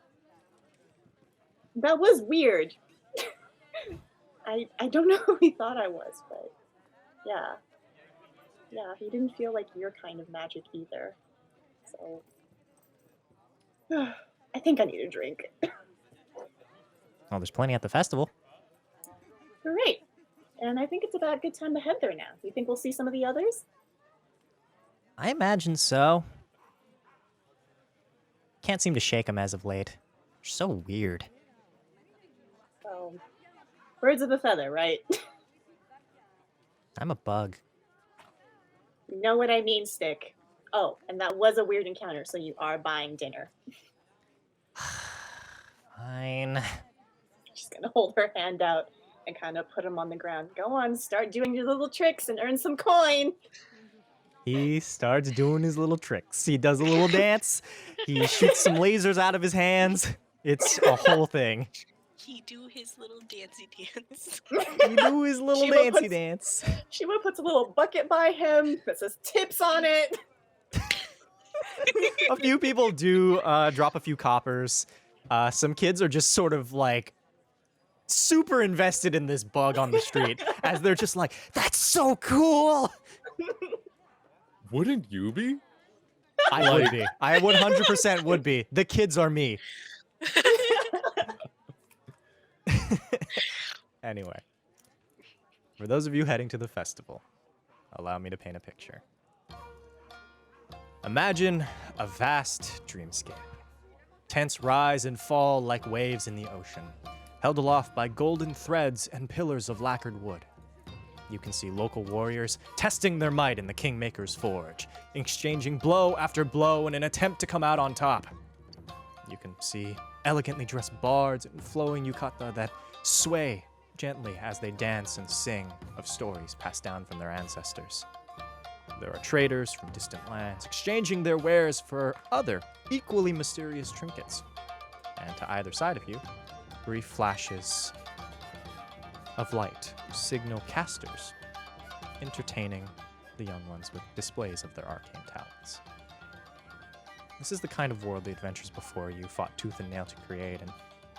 that was weird. I don't know who he thought I was, but yeah. Yeah, he didn't feel like your kind of magic either. So I think I need a drink.
Well, there's plenty at the festival.
Great. And I think it's about a good time to head there now. You think we'll see some of the others?
I imagine so. Can't seem to shake them as of late. They're so weird.
Well, birds of a feather, right?
I'm a bug.
You know what I mean, Stick. Oh, and that was a weird encounter, so you are buying dinner.
Fine.
She's gonna hold her hand out and kind of put him on the ground. Go on, start doing your little tricks and earn some coin.
He starts doing his little tricks. He does a little dance. He shoots some lasers out of his hands. It's a whole thing.
He do his little dancey dance.
He do his little
Shiva
dancey
puts-
dance.
Shiva puts a little bucket by him that says tips on it.
A few people do drop a few coppers. Some kids are just sort of like super invested in this bug on the street as they're just like, that's so cool.
Wouldn't you be?
I would be. I 100% would be. The kids are me. Anyway, for those of you heading to the festival, allow me to paint a picture. Imagine a vast dreamscape. Tents rise and fall like waves in the ocean, held aloft by golden threads and pillars of lacquered wood. You can see local warriors testing their might in the Kingmaker's forge, exchanging blow after blow in an attempt to come out on top. You can see elegantly dressed bards and flowing yukata that sway gently as they dance and sing of stories passed down from their ancestors. There are traders from distant lands exchanging their wares for other, equally mysterious trinkets. And to either side of you, brief flashes of light signal casters, entertaining the young ones with displays of their arcane talents. This is the kind of world the adventures before you fought tooth and nail to create, and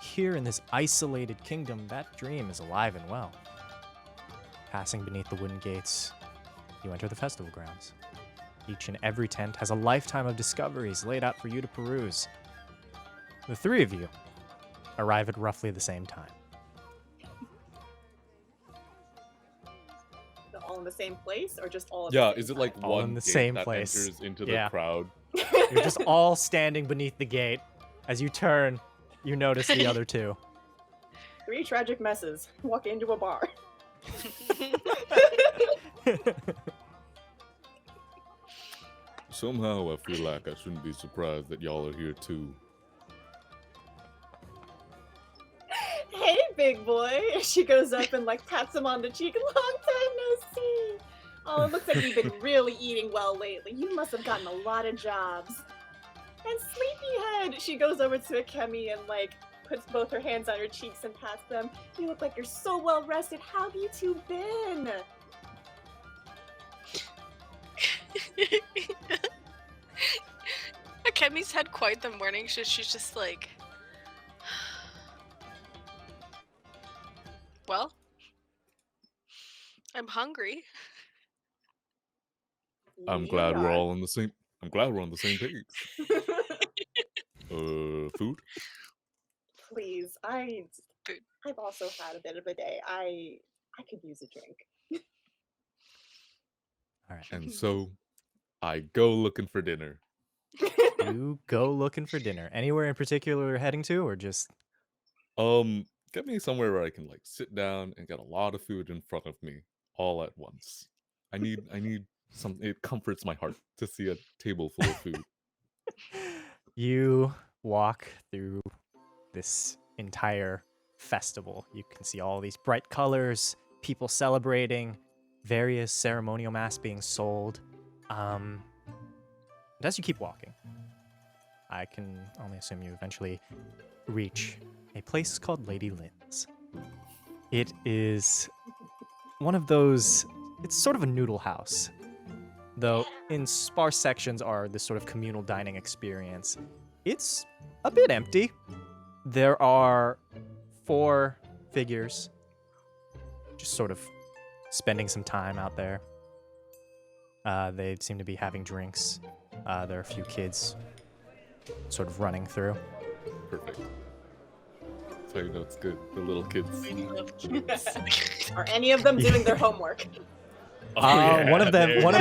here in this isolated kingdom, that dream is alive and well. Passing beneath the wooden gates, you enter the festival grounds. Each and every tent has a lifetime of discoveries laid out for you to peruse. The three of you arrive at roughly the same time.
All in the same place, or just all? At
Yeah,
the
is
same
it like
time?
All
one
in the
gate
same
that
place.
enters into
Yeah.
the crowd?
You're just all standing beneath the gate. As you turn, you notice the other two.
Three tragic messes walk into a bar.
Somehow I feel like I shouldn't be surprised that y'all are here too.
Hey, big boy! She goes up and like pats him on the cheek. Long time no see. Oh, it looks like you've been really eating well lately. You must have gotten a lot of jobs. And Sleepyhead! She goes over to Akemi and like puts both her hands on her cheeks and pats them. You look like you're so well rested. How have you two been?
Akemi's had quite the morning. She's just like, well, I'm hungry.
I'm glad we're all on the same. I'm glad we're on the same page. Food.
Please,
Food.
I've also had a bit of a day. I could use a drink.
All right.
And so, I go looking for dinner.
You go looking for dinner. Anywhere in particular you're heading to, or just
Get me somewhere where I can like sit down and get a lot of food in front of me all at once. I need some. It comforts my heart to see a table full of food.
you walk through this entire festival. You can see all these bright colors, people celebrating, various ceremonial masks being sold. And as you keep walking, I can only assume you eventually reach a place called Lady Lynn's. It is one of those, it's sort of a noodle house, though in sparse sections are this sort of communal dining experience. It's a bit empty. There are 4 figures just sort of spending some time out there. They seem to be having drinks. There are a few kids sort of running through.
Perfect. So you know it's good. The little kids.
We love kids.
Are any of them doing their homework?
Oh, yeah,
One of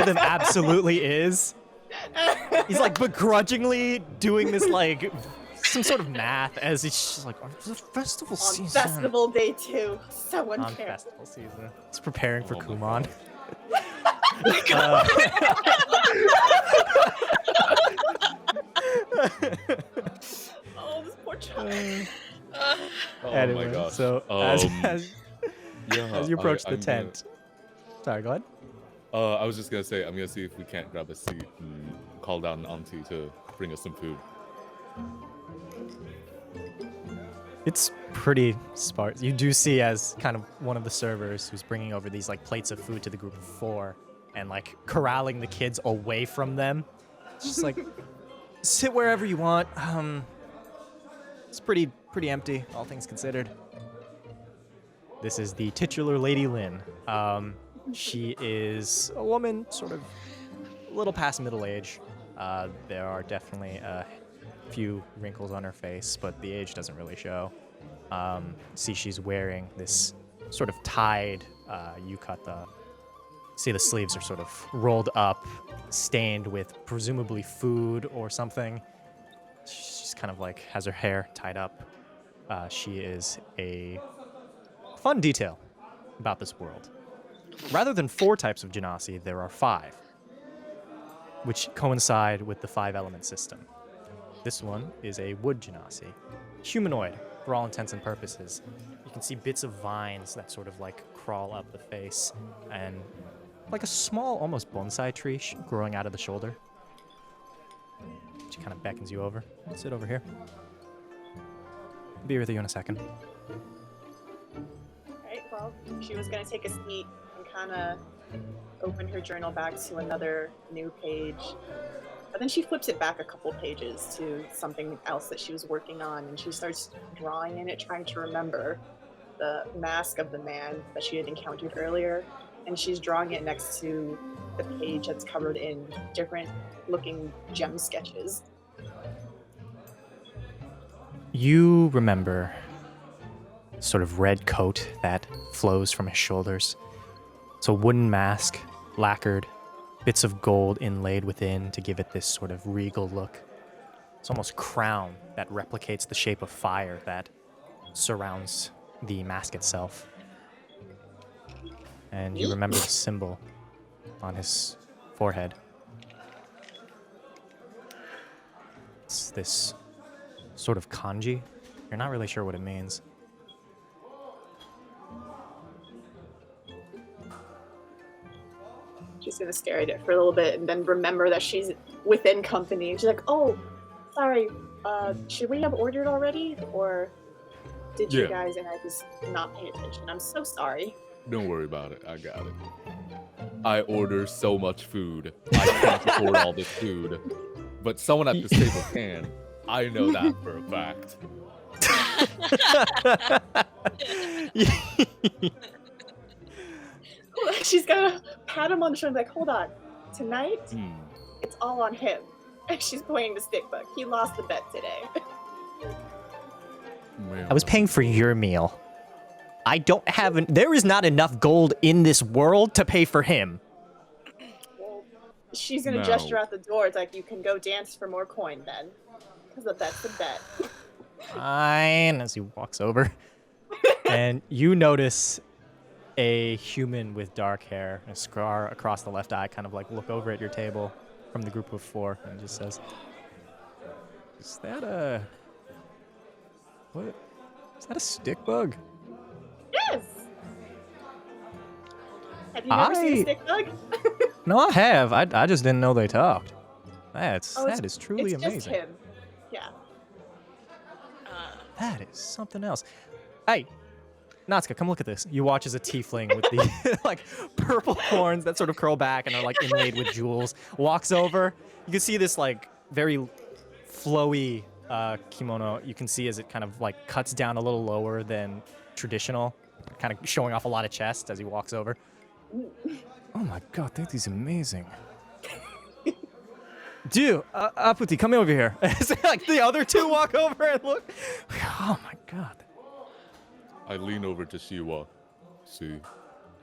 them absolutely is. He's like begrudgingly doing this like some sort of math as he's just like, it's a festival
On
season.
festival day 2, someone
On
cares.
festival season. He's preparing for
Oh my
Kumon.
Oh, this poor child.
Oh
Anyway,
my gosh.
so
Yeah,
as you approach the
I'm
tent. Sorry, go ahead.
I was just gonna say, I'm gonna see if we can't grab a seat and call down Auntie to bring us some food.
It's pretty sparse. You do see as kind of one of the servers who's bringing over these like plates of food to the group of 4 and like corralling the kids away from them. It's just like, sit wherever you want. It's pretty empty, all things considered. This is the titular Lady Lynn. She is a woman, sort of a little past middle age. There are definitely a few wrinkles on her face, but the age doesn't really show. See, she's wearing this sort of tied yukata. See, the sleeves are sort of rolled up, stained with presumably food or something. She's kind of like has her hair tied up. She is a fun detail about this world. Rather than 4 types of genasi, there are 5, which coincide with the 5-element system. This one is a wood genasi, humanoid for all intents and purposes. You can see bits of vines that sort of like crawl up the face, and like a small, almost bonsai tree growing out of the shoulder. She kind of beckons you over. Sit over here. Be with you in a second.
Right, well, she was gonna take a seat and kind of open her journal back to another new page. But then she flips it back a couple pages to something else that she was working on, and she starts drawing in it, trying to remember the mask of the man that she had encountered earlier. And she's drawing it next to the page that's covered in different looking gem sketches.
You remember sort of red coat that flows from his shoulders. It's a wooden mask, lacquered, bits of gold inlaid within to give it this sort of regal look. It's almost crown that replicates the shape of fire that surrounds the mask itself. And you remember the symbol on his forehead. It's this sort of kanji. You're not really sure what it means.
She's gonna stare at it for a little bit and then remember that she's within company. She's like, "Oh, sorry. Should we have ordered already, or did you
Yeah.
guys and I just not pay attention? I'm so sorry."
Don't worry about it. I got it. I order so much food. I can't afford all this food. But someone at this table can. I know that for a fact.
She's gonna pat him on the shoulder, like, "Hold on. Tonight, it's all on him." And she's playing the stick book. He lost the bet today.
Man.
I was paying for your meal. I don't have there is not enough gold in this world to pay for him.
Well, she's gonna
No.
gesture out the door. It's like, "You can go dance for more coin then." Because the bet's the bet.
Fine, as he walks over. And you notice a human with dark hair, a scar across the left eye, kind of like look over at your table from the group of 4 and just says, "Is that a... what? Is that a stick bug?"
Yes! Have you never seen a
I-
stick bug?
No, I have. I just didn't know they talked. That
Oh,
is truly
it's
amazing.
just him. Yeah.
That is something else. Hey, Natsuka, come look at this. You watch as a tiefling with the like purple horns that sort of curl back and are like inlaid with jewels walks over. You can see this like very flowy kimono. You can see as it kind of like cuts down a little lower than traditional, kind of showing off a lot of chest as he walks over. Oh my god, that is amazing. Dude, Aputi, come over here. Like the other 2 walk over and look. Oh my god.
I lean over to Shiwa. See,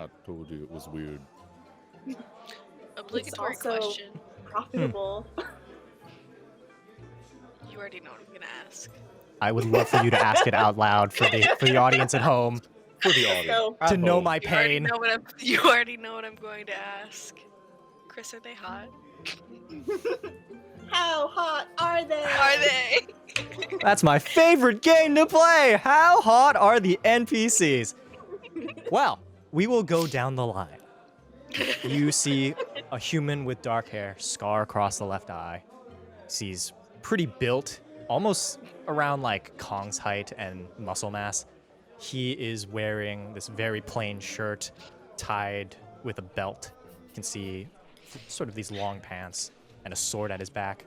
I told you it was weird.
Obligatory
also-
question.
profitable.
You already know what I'm gonna ask.
I would love for you to ask it out loud for the audience at home
For the
Let's
audience.
go.
to
At
know
home.
my
You already
pain.
know what I'm. You already know what I'm going to ask. Chris, are they hot?
How hot are they?
Are they?
That's my favorite game to play. How hot are the NPCs? Well, we will go down the line. You see a human with dark hair, scar across the left eye. He's pretty built, almost around like Kong's height and muscle mass. He is wearing this very plain shirt tied with a belt. You can see sort of these long pants and a sword at his back.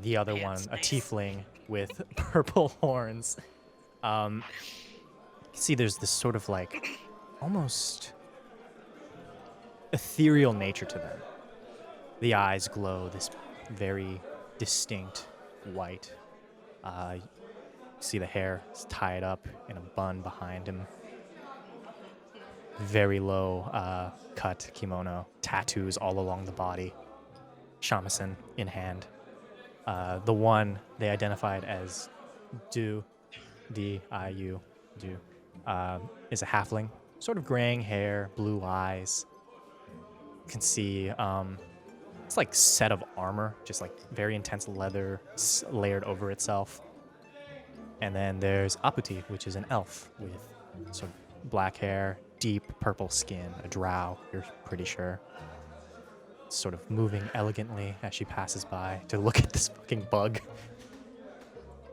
The other
Pants,
one, a
nice.
tiefling with purple horns. You can see there's this sort of like almost ethereal nature to them. The eyes glow this very distinct white. You see the hair is tied up in a bun behind him. Very low cut kimono, tattoos all along the body, shamisen in hand. The one they identified as D-I-U, is a halfling, sort of graying hair, blue eyes. You can see it's like set of armor, just like very intense leather layered over itself. And then there's Aputi, which is an elf with sort of black hair, deep purple skin, a drow, you're pretty sure. Sort of moving elegantly as she passes by to look at this fucking bug.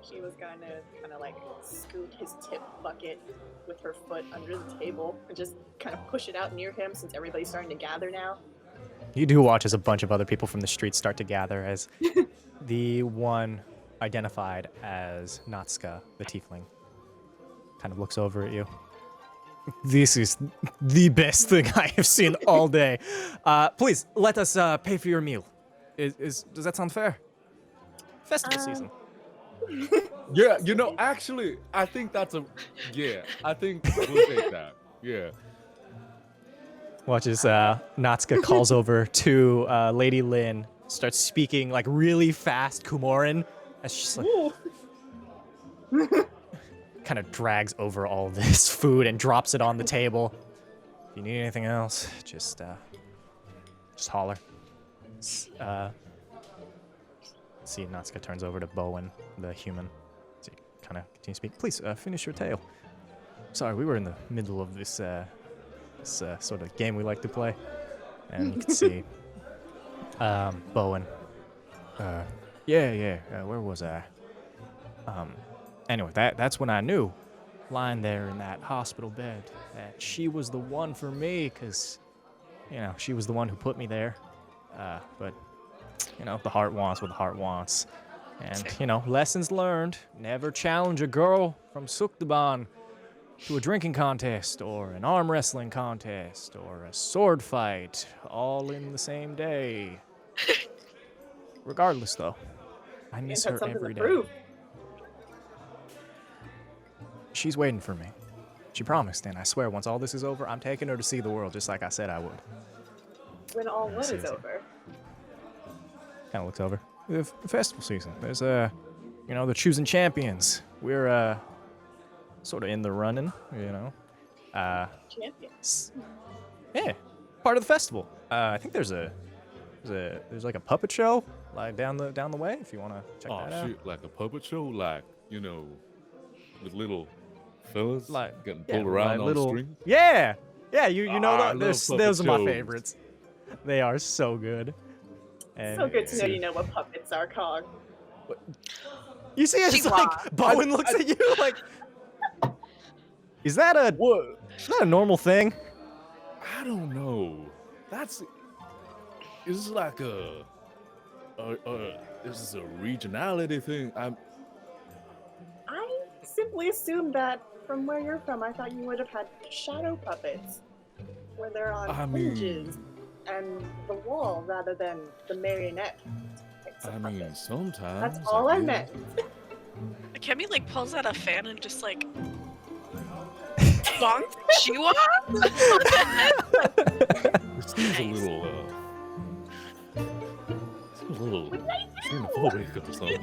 She was gonna kind of like scoot his tip bucket with her foot under the table and just kind of push it out near him since everybody's starting to gather now.
You do watch as a bunch of other people from the streets start to gather as the one identified as Natsuka, the tiefling, kind of looks over at you. This is the best thing I have seen all day. Please, let us pay for your meal. Does that sound fair? Festival season.
Yeah, you know, actually, I think that's a. Yeah, I think we'll take that. Yeah.
Watch as Natsuka calls over to Lady Lin, starts speaking like really fast Kumorin, as she's like, kind of drags over all this food and drops it on the table. If you need anything else, just holler. See, Natsuka turns over to Bowen, the human. So you kind of continue to speak. Please finish your tale. Sorry, we were in the middle of this sort of game we like to play, and you can see Bowen. Where was I? Anyway, that's when I knew, lying there in that hospital bed, that she was the one for me, because, you know, she was the one who put me there. But, you know, the heart wants what the heart wants. And, you know, lessons learned, never challenge a girl from Sukdaban to a drinking contest, or an arm wrestling contest, or a sword fight, all in the same day. Regardless, though, I miss her every day.
Prove.
She's waiting for me. She promised, and I swear once all this is over, I'm taking her to see the world just like I said I would.
When all what is
Season.
over?
Kind of looks over. The festival season. There's you know, they're choosing champions. We're sort of in the running, you know.
Champions.
Yeah, part of the festival. I think there's like a puppet show like down the way if you want to check
Oh
that out.
shit, like a puppet show, like, you know, with little fellas
Like
getting
yeah,
pulled around
like
on
little,
string.
yeah, you know
I
that.
love puppet
Those are my
shows.
favorites. They are so good. And
So good to know you know what puppets are, Cog.
You see, it's like Bowen looks at you like, is that a normal thing?
I don't know. It's like this is a regionality thing.
I simply assumed that from where you're from, I thought you would have had shadow puppets, where they're on hinges and the wall rather than the marionette types of puppets.
Sometimes.
That's all I
do.
meant.
Kemi like pulls out a fan and just like bonk Chihuahua.
It seems a little or something.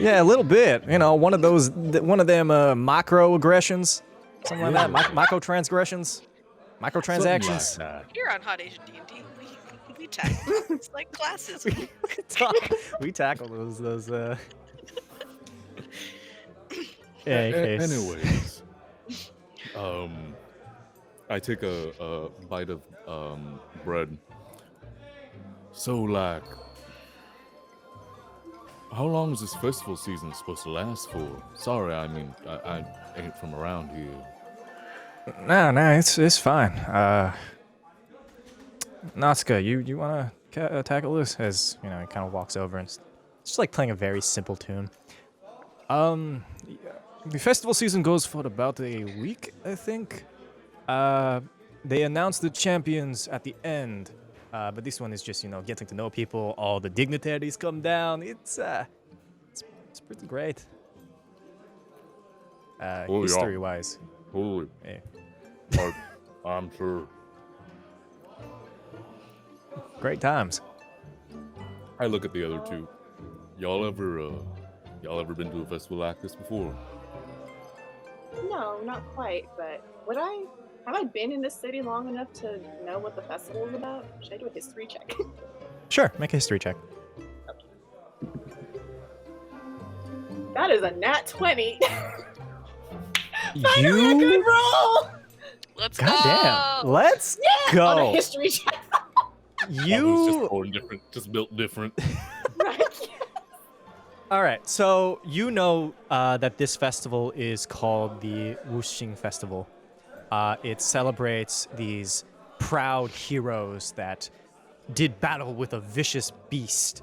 Yeah, a little bit. You know, one of them microaggressions, something like that. Micro transgressions, microtransactions.
Something like that.
Here on Hot Asian D&D, we tackle things like classes.
We tackle those. Yeah.
Anyways, I take a bite of bread. So like, how long is this festival season supposed to last for? Sorry, I mean I ain't from around here.
No, it's fine. Natsuka, you wanna tackle this? As you know, he kind of walks over and it's just like playing a very simple tune. The festival season goes for about a week, I think. They announce the champions at the end, but this one is just getting to know people. All the dignitaries come down. It's pretty great.
Oh, yeah.
History-wise.
Holy,
Yeah.
I'm sure.
Great times.
I look at the other two. Y'all ever been to a festival like this before?
No, not quite, but have I been in this city long enough to know what the festival is about? Should I do a history check?
Sure, make a history check.
That is a nat 20. Finally a
You?
good roll!
Let's
God
go.
damn. Let's
On a
go.
history check.
I was just
You.
born different, just built different.
Right.
All right, so you know that this festival is called the Wuxing Festival. It celebrates these proud heroes that did battle with a vicious beast.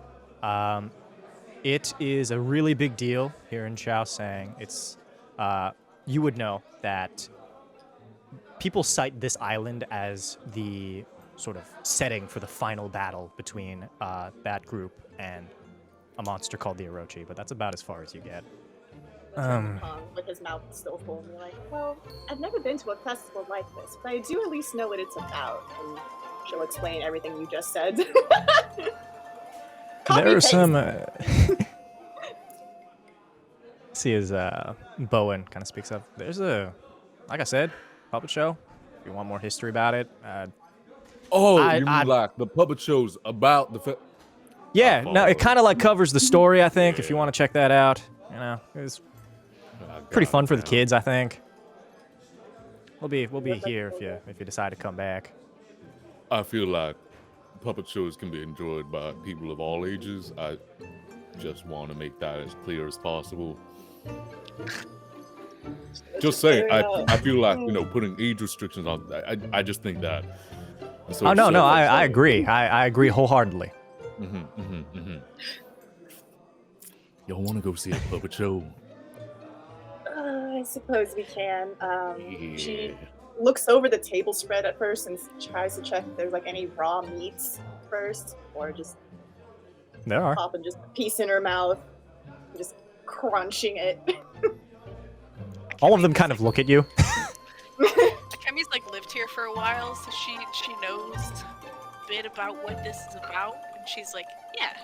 It is a really big deal here in Shaoxing. It's you would know that people cite this island as the sort of setting for the final battle between that group and a monster called the Orochi, but that's about as far as you get.
With his mouth still full, and be like, well, I've never been to a festival like this, but I do at least know what it's about. And she'll explain everything you just said.
There are some.
Copy-paste.
See, as Bowen kind of speaks up, there's like I said, puppet show. If you want more history about it,
Oh,
I-
you mean
I-
like the puppet shows about the
yeah. No, it kind of like covers the story. I think if you
Yeah.
want to check that out, it was pretty fun for the kids. I think we'll be here if you decide to come back.
I feel like puppet shows can be enjoyed by people of all ages. I just want to make that as clear as possible. Just saying, I feel like putting age restrictions on. I just think that. So
Oh no, I agree. I agree wholeheartedly.
Y'all want to go see a puppet show?
I suppose we can. She
Yeah.
looks over the table spread at first and tries to check if there's like any raw meats first, or just
There are.
popping just a piece in her mouth, just crunching it.
All of them kind of look at you.
Kemi's like lived here for a while, so she knows a bit about what this is about. And she's like, yeah,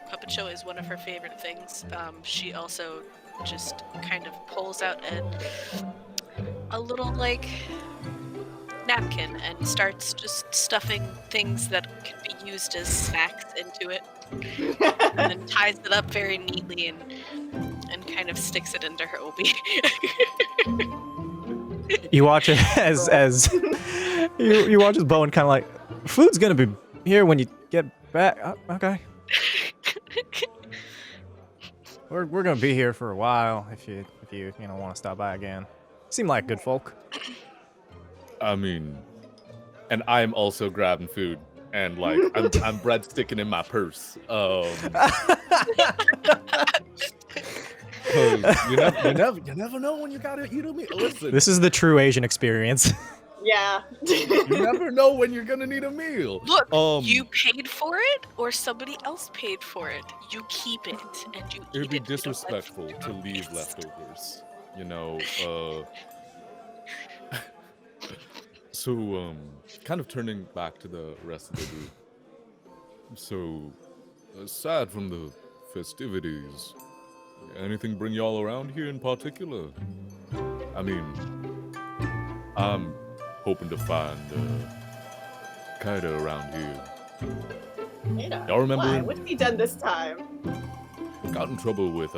puppet show is one of her favorite things. She also just kind of pulls out a little like napkin and starts just stuffing things that can be used as snacks into it, and then ties it up very neatly and kind of sticks it into her obi.
You watch it as you watch as Bowen kind of like, food's gonna be here when you get back. Okay, we're gonna be here for a while if you want to stop by again. Seem like good folk.
I mean, and I'm also grabbing food, and like I'm breadsticking in my purse. 'Cause you never know when you gotta eat a meal. Listen,
This is the true Asian experience.
Yeah.
you never know when you're gonna need a meal.
Look, you paid for it, or somebody else paid for it. You keep it, and you eat
It'd be
it. You don't let
disrespectful
food
to
go
leave
waste.
leftovers. So kind of turning back to the rest of the group. So aside from the festivities, anything bring y'all around here in particular? I mean, I'm hoping to find Kaida around here.
Ada,
Y'all remember
why?
him?
What's he done this time?
Got in trouble with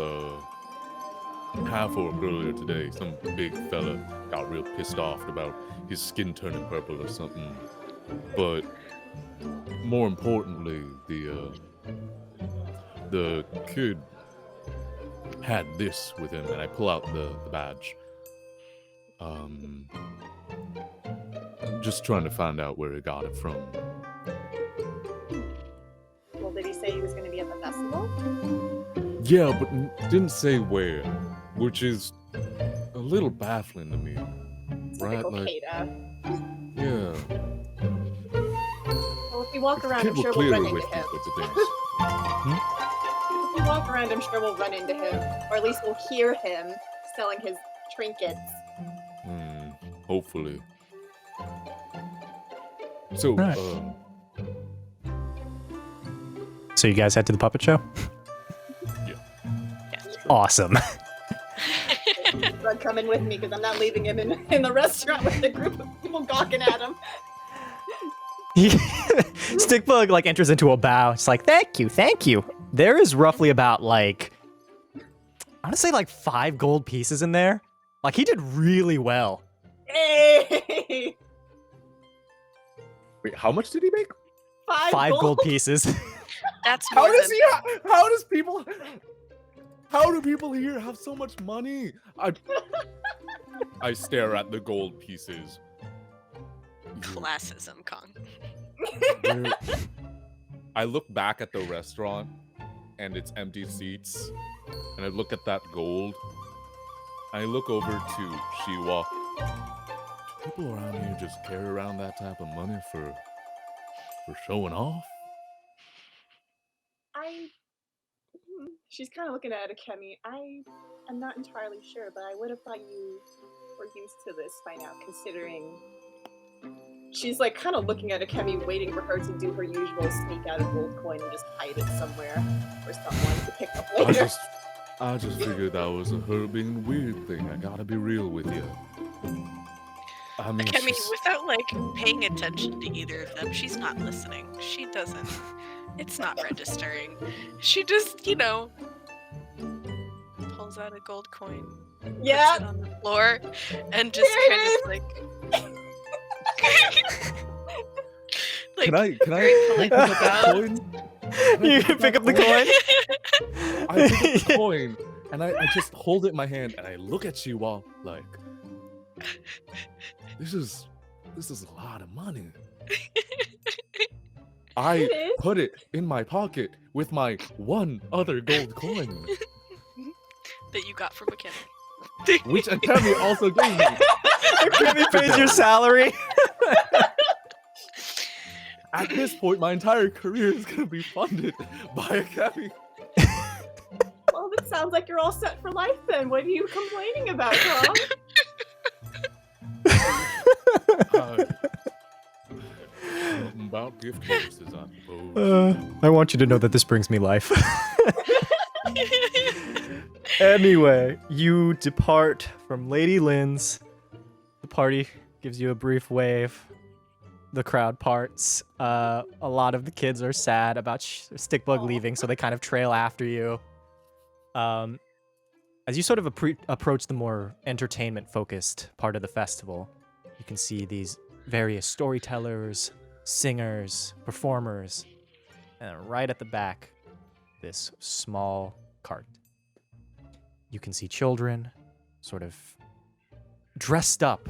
half orc earlier today. Some big fella got real pissed off about his skin turning purple or something. But more importantly, the kid had this with him, and I pull out the badge. I'm just trying to find out where he got it from.
Well, did he say he was going to be at the festival?
Yeah, but didn't say where, which is a little baffling to me.
It's
Right,
typical
like-
Kada.
Yeah.
Well, if we walk around,
Kid
I'm
will
sure we'll
clear
run
with
into
these
him.
sorts of things.
If we walk around, I'm sure we'll run into him. Or at least we'll hear him selling his trinkets.
Hopefully. So,
Right. So you guys head to the puppet show?
Yeah.
Yes.
Awesome.
Rug coming with me because I'm not leaving him in the restaurant with a group of people gawking at him.
Stickbug like enters into a bow. It's like, thank you, thank you. There is roughly about like, I want to say like 5 gold pieces in there. Like he did really well.
Hey!
wait, how much did he make?
5 gold pieces.
That's more
How does
than
he? How does people? How do people here have so much money? I stare at the gold pieces.
classism, Kong.
Where- I look back at the restaurant and its empty seats, and I look at that gold. I look over to Shiwa. Do people around here just carry around that type of money for showing off?
She's kind of looking at Akemi. I am not entirely sure, but I would have thought you were used to this by now, considering. She's like kind of looking at Akemi, waiting for her to do her usual sneak out a gold coin and just hide it somewhere for someone to pick up later.
I just figured that was a her being weird thing. I gotta be real with you. I mean,
I mean,
she's-
without like paying attention to either of them, she's not listening. She doesn't. It's not registering. She just, pulls out a gold coin, puts
Yeah.
it on the floor, and just kind of like.
Can I pick up that coin?
You can pick up the coin.
I pick up the coin and I just hold it in my hand and I look at Chihuahua like, this is a lot of money. I
It is.
put it in my pocket with my one other gold coin,
that you got from McKenna.
which Akemi also gave me.
Akemi pays your salary.
At this point, my entire career is gonna be funded by Akemi.
Well, it sounds like you're all set for life then. What are you complaining about, Tom?
Something about gift bonuses, I suppose.
I want you to know that this brings me life. Anyway, you depart from Lady Lynn's. The party gives you a brief wave. The crowd parts. A lot of the kids are sad about Stickbug
Aw.
leaving, so they kind of trail after you. As you sort of approach the more entertainment-focused part of the festival, you can see these various storytellers, singers, performers, and right at the back, this small cart. You can see children sort of dressed up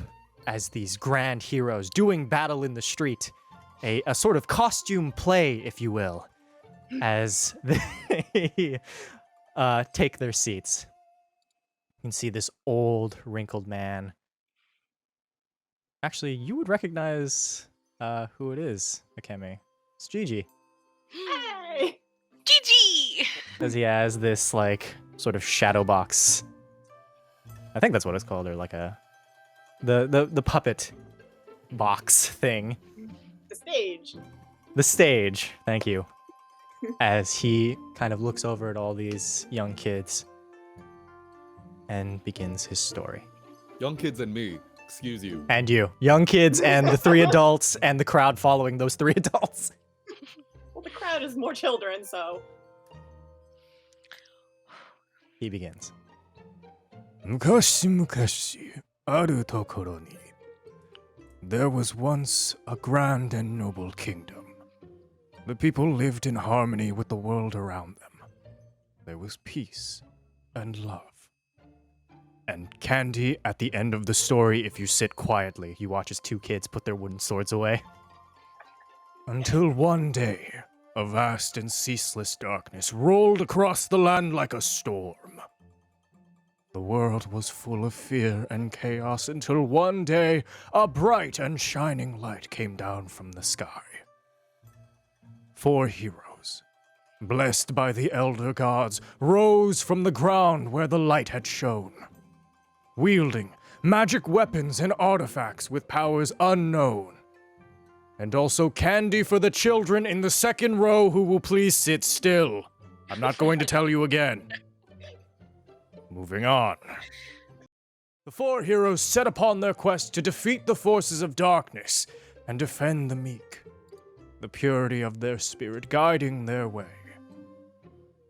as these grand heroes doing battle in the street, a sort of costume play, if you will, as they take their seats. You can see this old, wrinkled man. Actually, you would recognize who it is, Akemi. It's Gigi.
Hey!
GG!
As he has this, like, sort of shadow box. I think that's what it's called, or like the puppet box thing.
The stage.
The stage, thank you. as he kind of looks over at all these young kids and begins his story.
Young kids and me, excuse you.
And you. Young kids and the 3 adults and the crowd following those 3 adults.
Well, the crowd is more children, so.
He begins.
昔々あるところに There was once a grand and noble kingdom. The people lived in harmony with the world around them. There was peace and love. And candy at the end of the story, if you sit quietly,
You watch as 2 kids put their wooden swords away.
until one day, a vast and ceaseless darkness rolled across the land like a storm. The world was full of fear and chaos until one day, a bright and shining light came down from the sky. 4 heroes, blessed by the elder gods, rose from the ground where the light had shone, wielding magic weapons and artifacts with powers unknown. And also candy for the children in the second row who will please sit still. I'm not going to tell you again. Moving on. The 4 heroes set upon their quest to defeat the forces of darkness and defend the meek, the purity of their spirit guiding their way.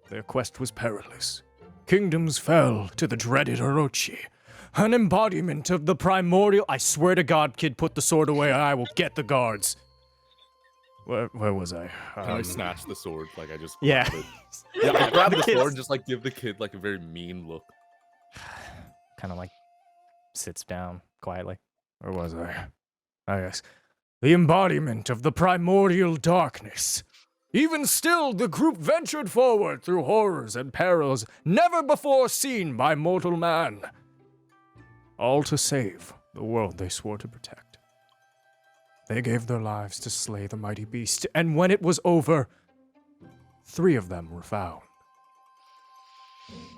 Their quest was perilous. Kingdoms fell to the dreaded Orochi, an embodiment of the primordial— I swear to God, kid, put the sword away or I will get the guards. Where was I?
Can I snatch the sword? Like I just
Yeah.
grabbed it. Yeah, I grab the
kids-
sword and just like give the kid like a very mean look.
Kind of like sits down quietly.
Where was I? Ah, yes. The embodiment of the primordial darkness. Even still, the group ventured forward through horrors and perils never before seen by mortal man. All to save the world they swore to protect. They gave their lives to slay the mighty beast, and when it was over, 3 of them were found.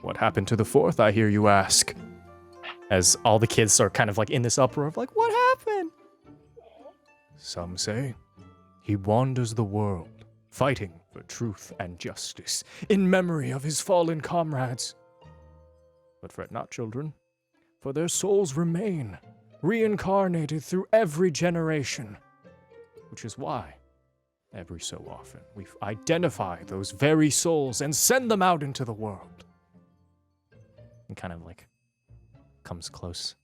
What happened to the 4th, I hear you ask?
As all the kids are kind of like in this uproar of like, what happened?
Some say he wanders the world, fighting for truth and justice, in memory of his fallen comrades. But fret not, children, for their souls remain, reincarnated through every generation, which is why, every so often, we identify those very souls and send them out into the world.
And kind of like comes close,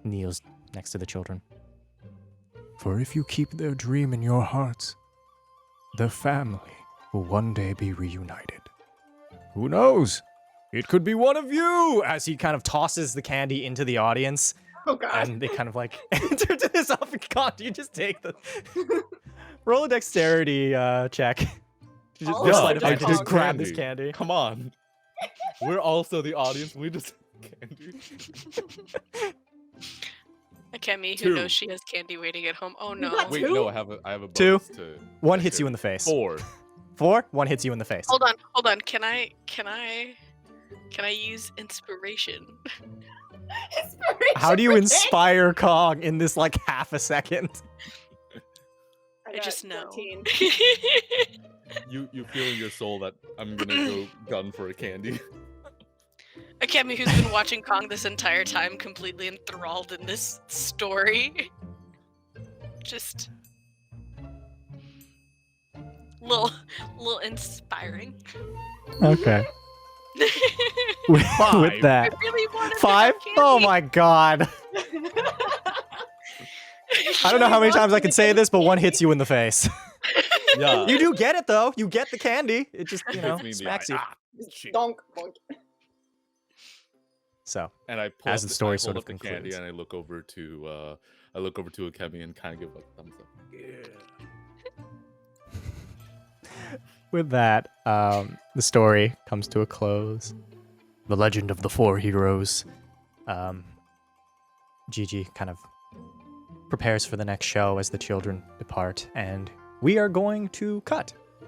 kneels next to the children.
For if you keep their dream in your hearts, their family will one day be reunited. Who knows? It could be one of you!
As he kind of tosses the candy into the audience,
Oh god.
and they kind of like enter to this off. God, you just take the roll a dexterity check. You just
Oh,
just
yeah,
sleight of
I
hand to
just
just grab this
candy.
candy.
Come on. We're also the audience. We just candy.
A Kemi who
2.
knows she has candy waiting at home. Oh no.
What?
Wait,
2?
no, I have a
2.
bonus to
1 hits you in the face.
4.
4, 1 hits you in the face.
Hold on. Can I use inspiration?
How do you
Inspiration
inspire Kong in this like half a second?
for
I
got
just know.
14.
You feel in your soul that I'm gonna go gun for a candy.
A Kemi who's been watching Kong this entire time, completely enthralled in this story. Just little inspiring.
Okay. With
Five.
that.
I really wanted
5?
To have
Oh
candy.
my god. I don't know how many times I can say this, but 1 hits you in the face.
Yeah.
You do get it though. You get the candy. It just, you know,
Hits me in the
smacks
eye.
you.
Ah, shit.
Donk, bonk.
So,
And I pull
As
up
the story
I
sort
hold
of
up the candy
concludes.
and I look over to Akemi and kind of give like a thumbs up.
with that, the story comes to a close. The legend of the 4 heroes. Gigi kind of prepares for the next show as the children depart, and we are going to cut